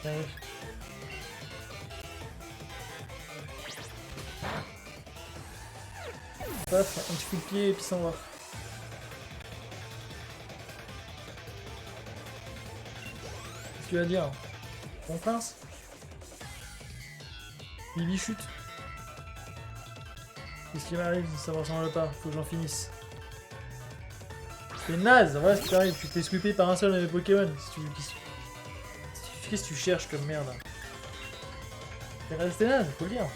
J'arrive. Paf, un petit coup de pied et puis s'en va. Qu'est-ce que tu vas dire? Mon prince? Bibi chute. Qu'est-ce qui m'arrive? Ça me ressemble pas, faut que j'en finisse. C'est naze, voilà ce qui t'arrive, tu t'es scoopé par un seul de mes Pokémon. Qu'est-ce que tu cherches comme merde? T'es resté naze, faut le dire.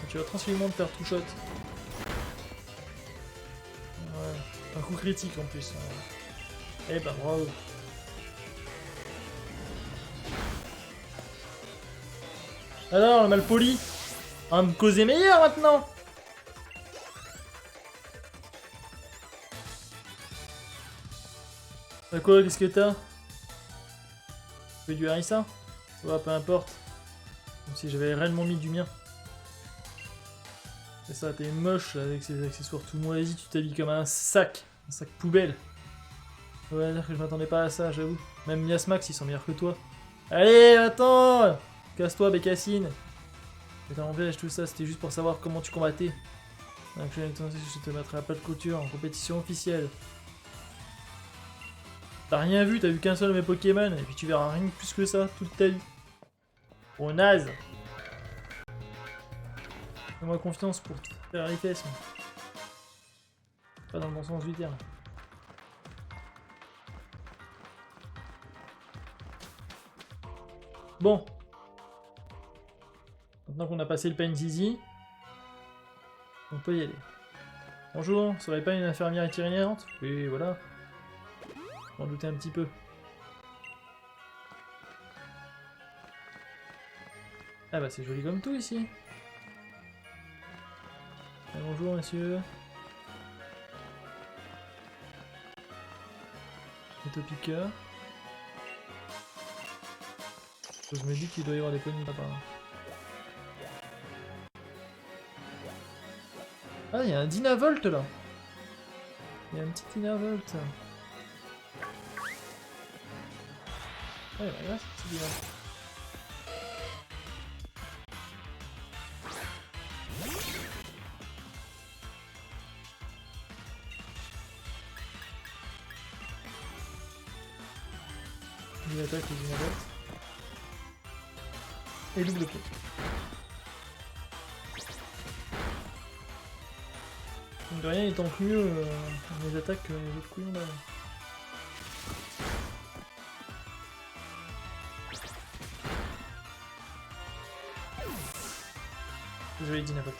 Tu vas tranquillement te faire tout shot. Ouais, un coup critique en plus. Eh ben bravo. Alors, le malpoli, on va me causer meilleur maintenant. Bah quoi, qu'est-ce que t'as? Tu veux du harissa? Ouais, peu importe. Comme si j'avais réellement mis du mien. C'est ça, t'es moche avec ces accessoires tout moisis, tu t'habilles comme un sac poubelle. Ouais, dire que je m'attendais pas à ça, j'avoue. Même Miasmax, ils sont meilleurs que toi. Allez, attends! Casse-toi, Bécassine. Je t'empêche tout ça, c'était juste pour savoir comment tu combattais. Donc je te mettrai à plat de couture en compétition officielle. T'as rien vu, t'as vu qu'un seul de mes Pokémon, et puis tu verras rien de plus que ça toute ta vie. Oh naze! Fais-moi confiance pour te faire les fesses. Pas dans le bon sens du terme. Bon. Maintenant qu'on a passé le pain zizi, on peut y aller. Bonjour, ça serait pas une infirmière itinérante? Oui, voilà. Je m'en doutais un petit peu. Ah bah c'est joli comme tout ici. Ah, bonjour monsieur. Autopiqueur. Je me dis qu'il doit y avoir des ponies là-bas. Ah, il y a un Dynavolt là. Il y a un petit Dynavolt. Ah, il va là, ce petit Dynavolt. Il attaque le Dynavolt. Et double bloqué. De rien, il tank mieux les attaques que les autres couillons là. Désolé, Dynavolt.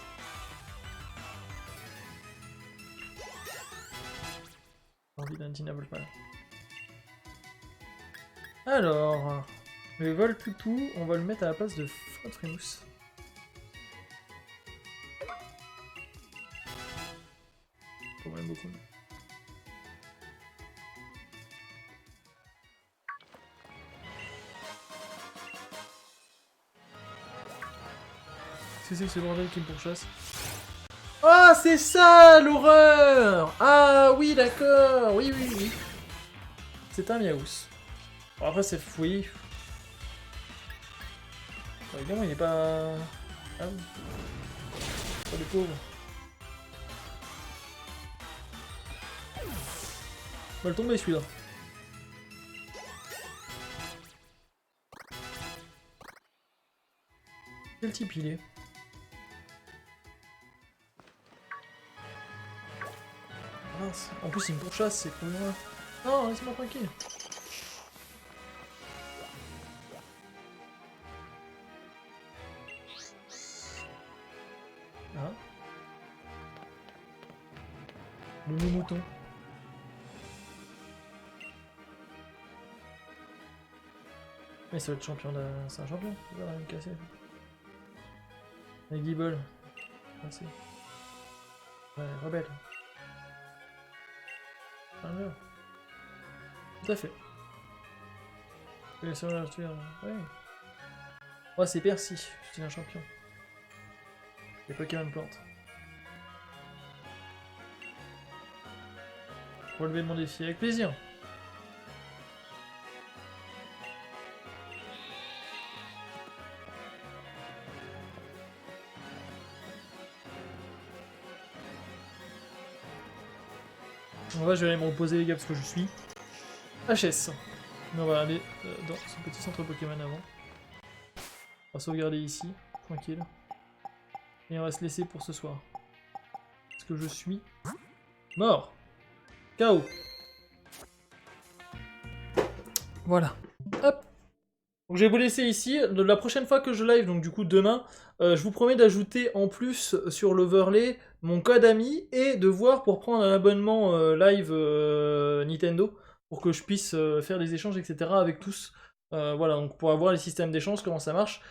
J'ai envie d'un Dynavolt, voilà. Alors, le vol toutou, on va le mettre à la place de Frémousse. Quand même beaucoup. Qu'est-ce que c'est que ce bordel qui me pourchasse? Ah, c'est ça l'horreur! Ah oui, d'accord! Oui, oui, oui. C'est un Miaous. Bon, après, c'est fouillé. Évidemment, il est pas. Ah oui. Pas le pauvre. On va le tomber celui-là. Quel type il est? Mince. En plus, il me pourchasse, c'est cool. Non, laisse-moi tranquille. Ah. Le mouton. Mais ça va être champion de... C'est un champion, ça va me casser. Avec Gibble. Merci. Ouais, rebelle. Ah bien. Tout à fait. Ouais. Ouais, c'est Percy, c'est un champion. Les Pokémon plantes. Relever mon défi avec plaisir. On va, je vais aller me reposer les gars parce que je suis HS. Mais on va aller dans ce petit centre Pokémon avant. On va sauvegarder ici, tranquille. Et on va se laisser pour ce soir. Parce que je suis mort. KO. Voilà. Hop. Donc je vais vous laisser ici. La prochaine fois que je live, donc du coup demain, je vous promets d'ajouter en plus sur l'overlay mon code ami et de voir pour prendre un abonnement live Nintendo pour que je puisse faire des échanges, etc. avec tous. Voilà, donc pour avoir les systèmes d'échange, comment ça marche,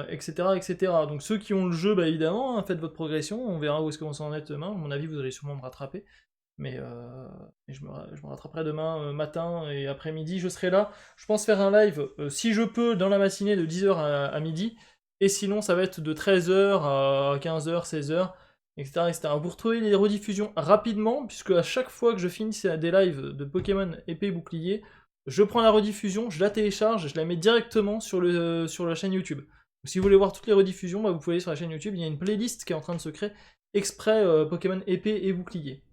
etc., etc. Donc ceux qui ont le jeu, bah évidemment, hein, faites votre progression, on verra où est-ce qu'on s'en est demain. À mon avis, vous allez sûrement me rattraper. Mais je me rattraperai demain matin et après-midi, je serai là. Je pense faire un live, si je peux, dans la matinée de 10h à midi. Et sinon, ça va être de 13h à 15h, 16h, etc., etc. Vous retrouvez les rediffusions rapidement, puisque à chaque fois que je finis des lives de Pokémon épée bouclier, je prends la rediffusion, je la télécharge, je la mets directement sur la chaîne YouTube. Donc, si vous voulez voir toutes les rediffusions, bah, vous pouvez aller sur la chaîne YouTube, il y a une playlist qui est en train de se créer exprès Pokémon épée et bouclier.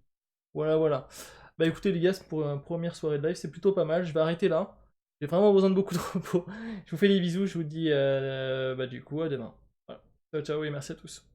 Voilà, voilà. Bah écoutez les gars, pour une première soirée de live, c'est plutôt pas mal. Je vais arrêter là. J'ai vraiment besoin de beaucoup de repos. Je vous fais des bisous, je vous dis bah du coup à demain. Voilà. Ciao ciao et merci à tous.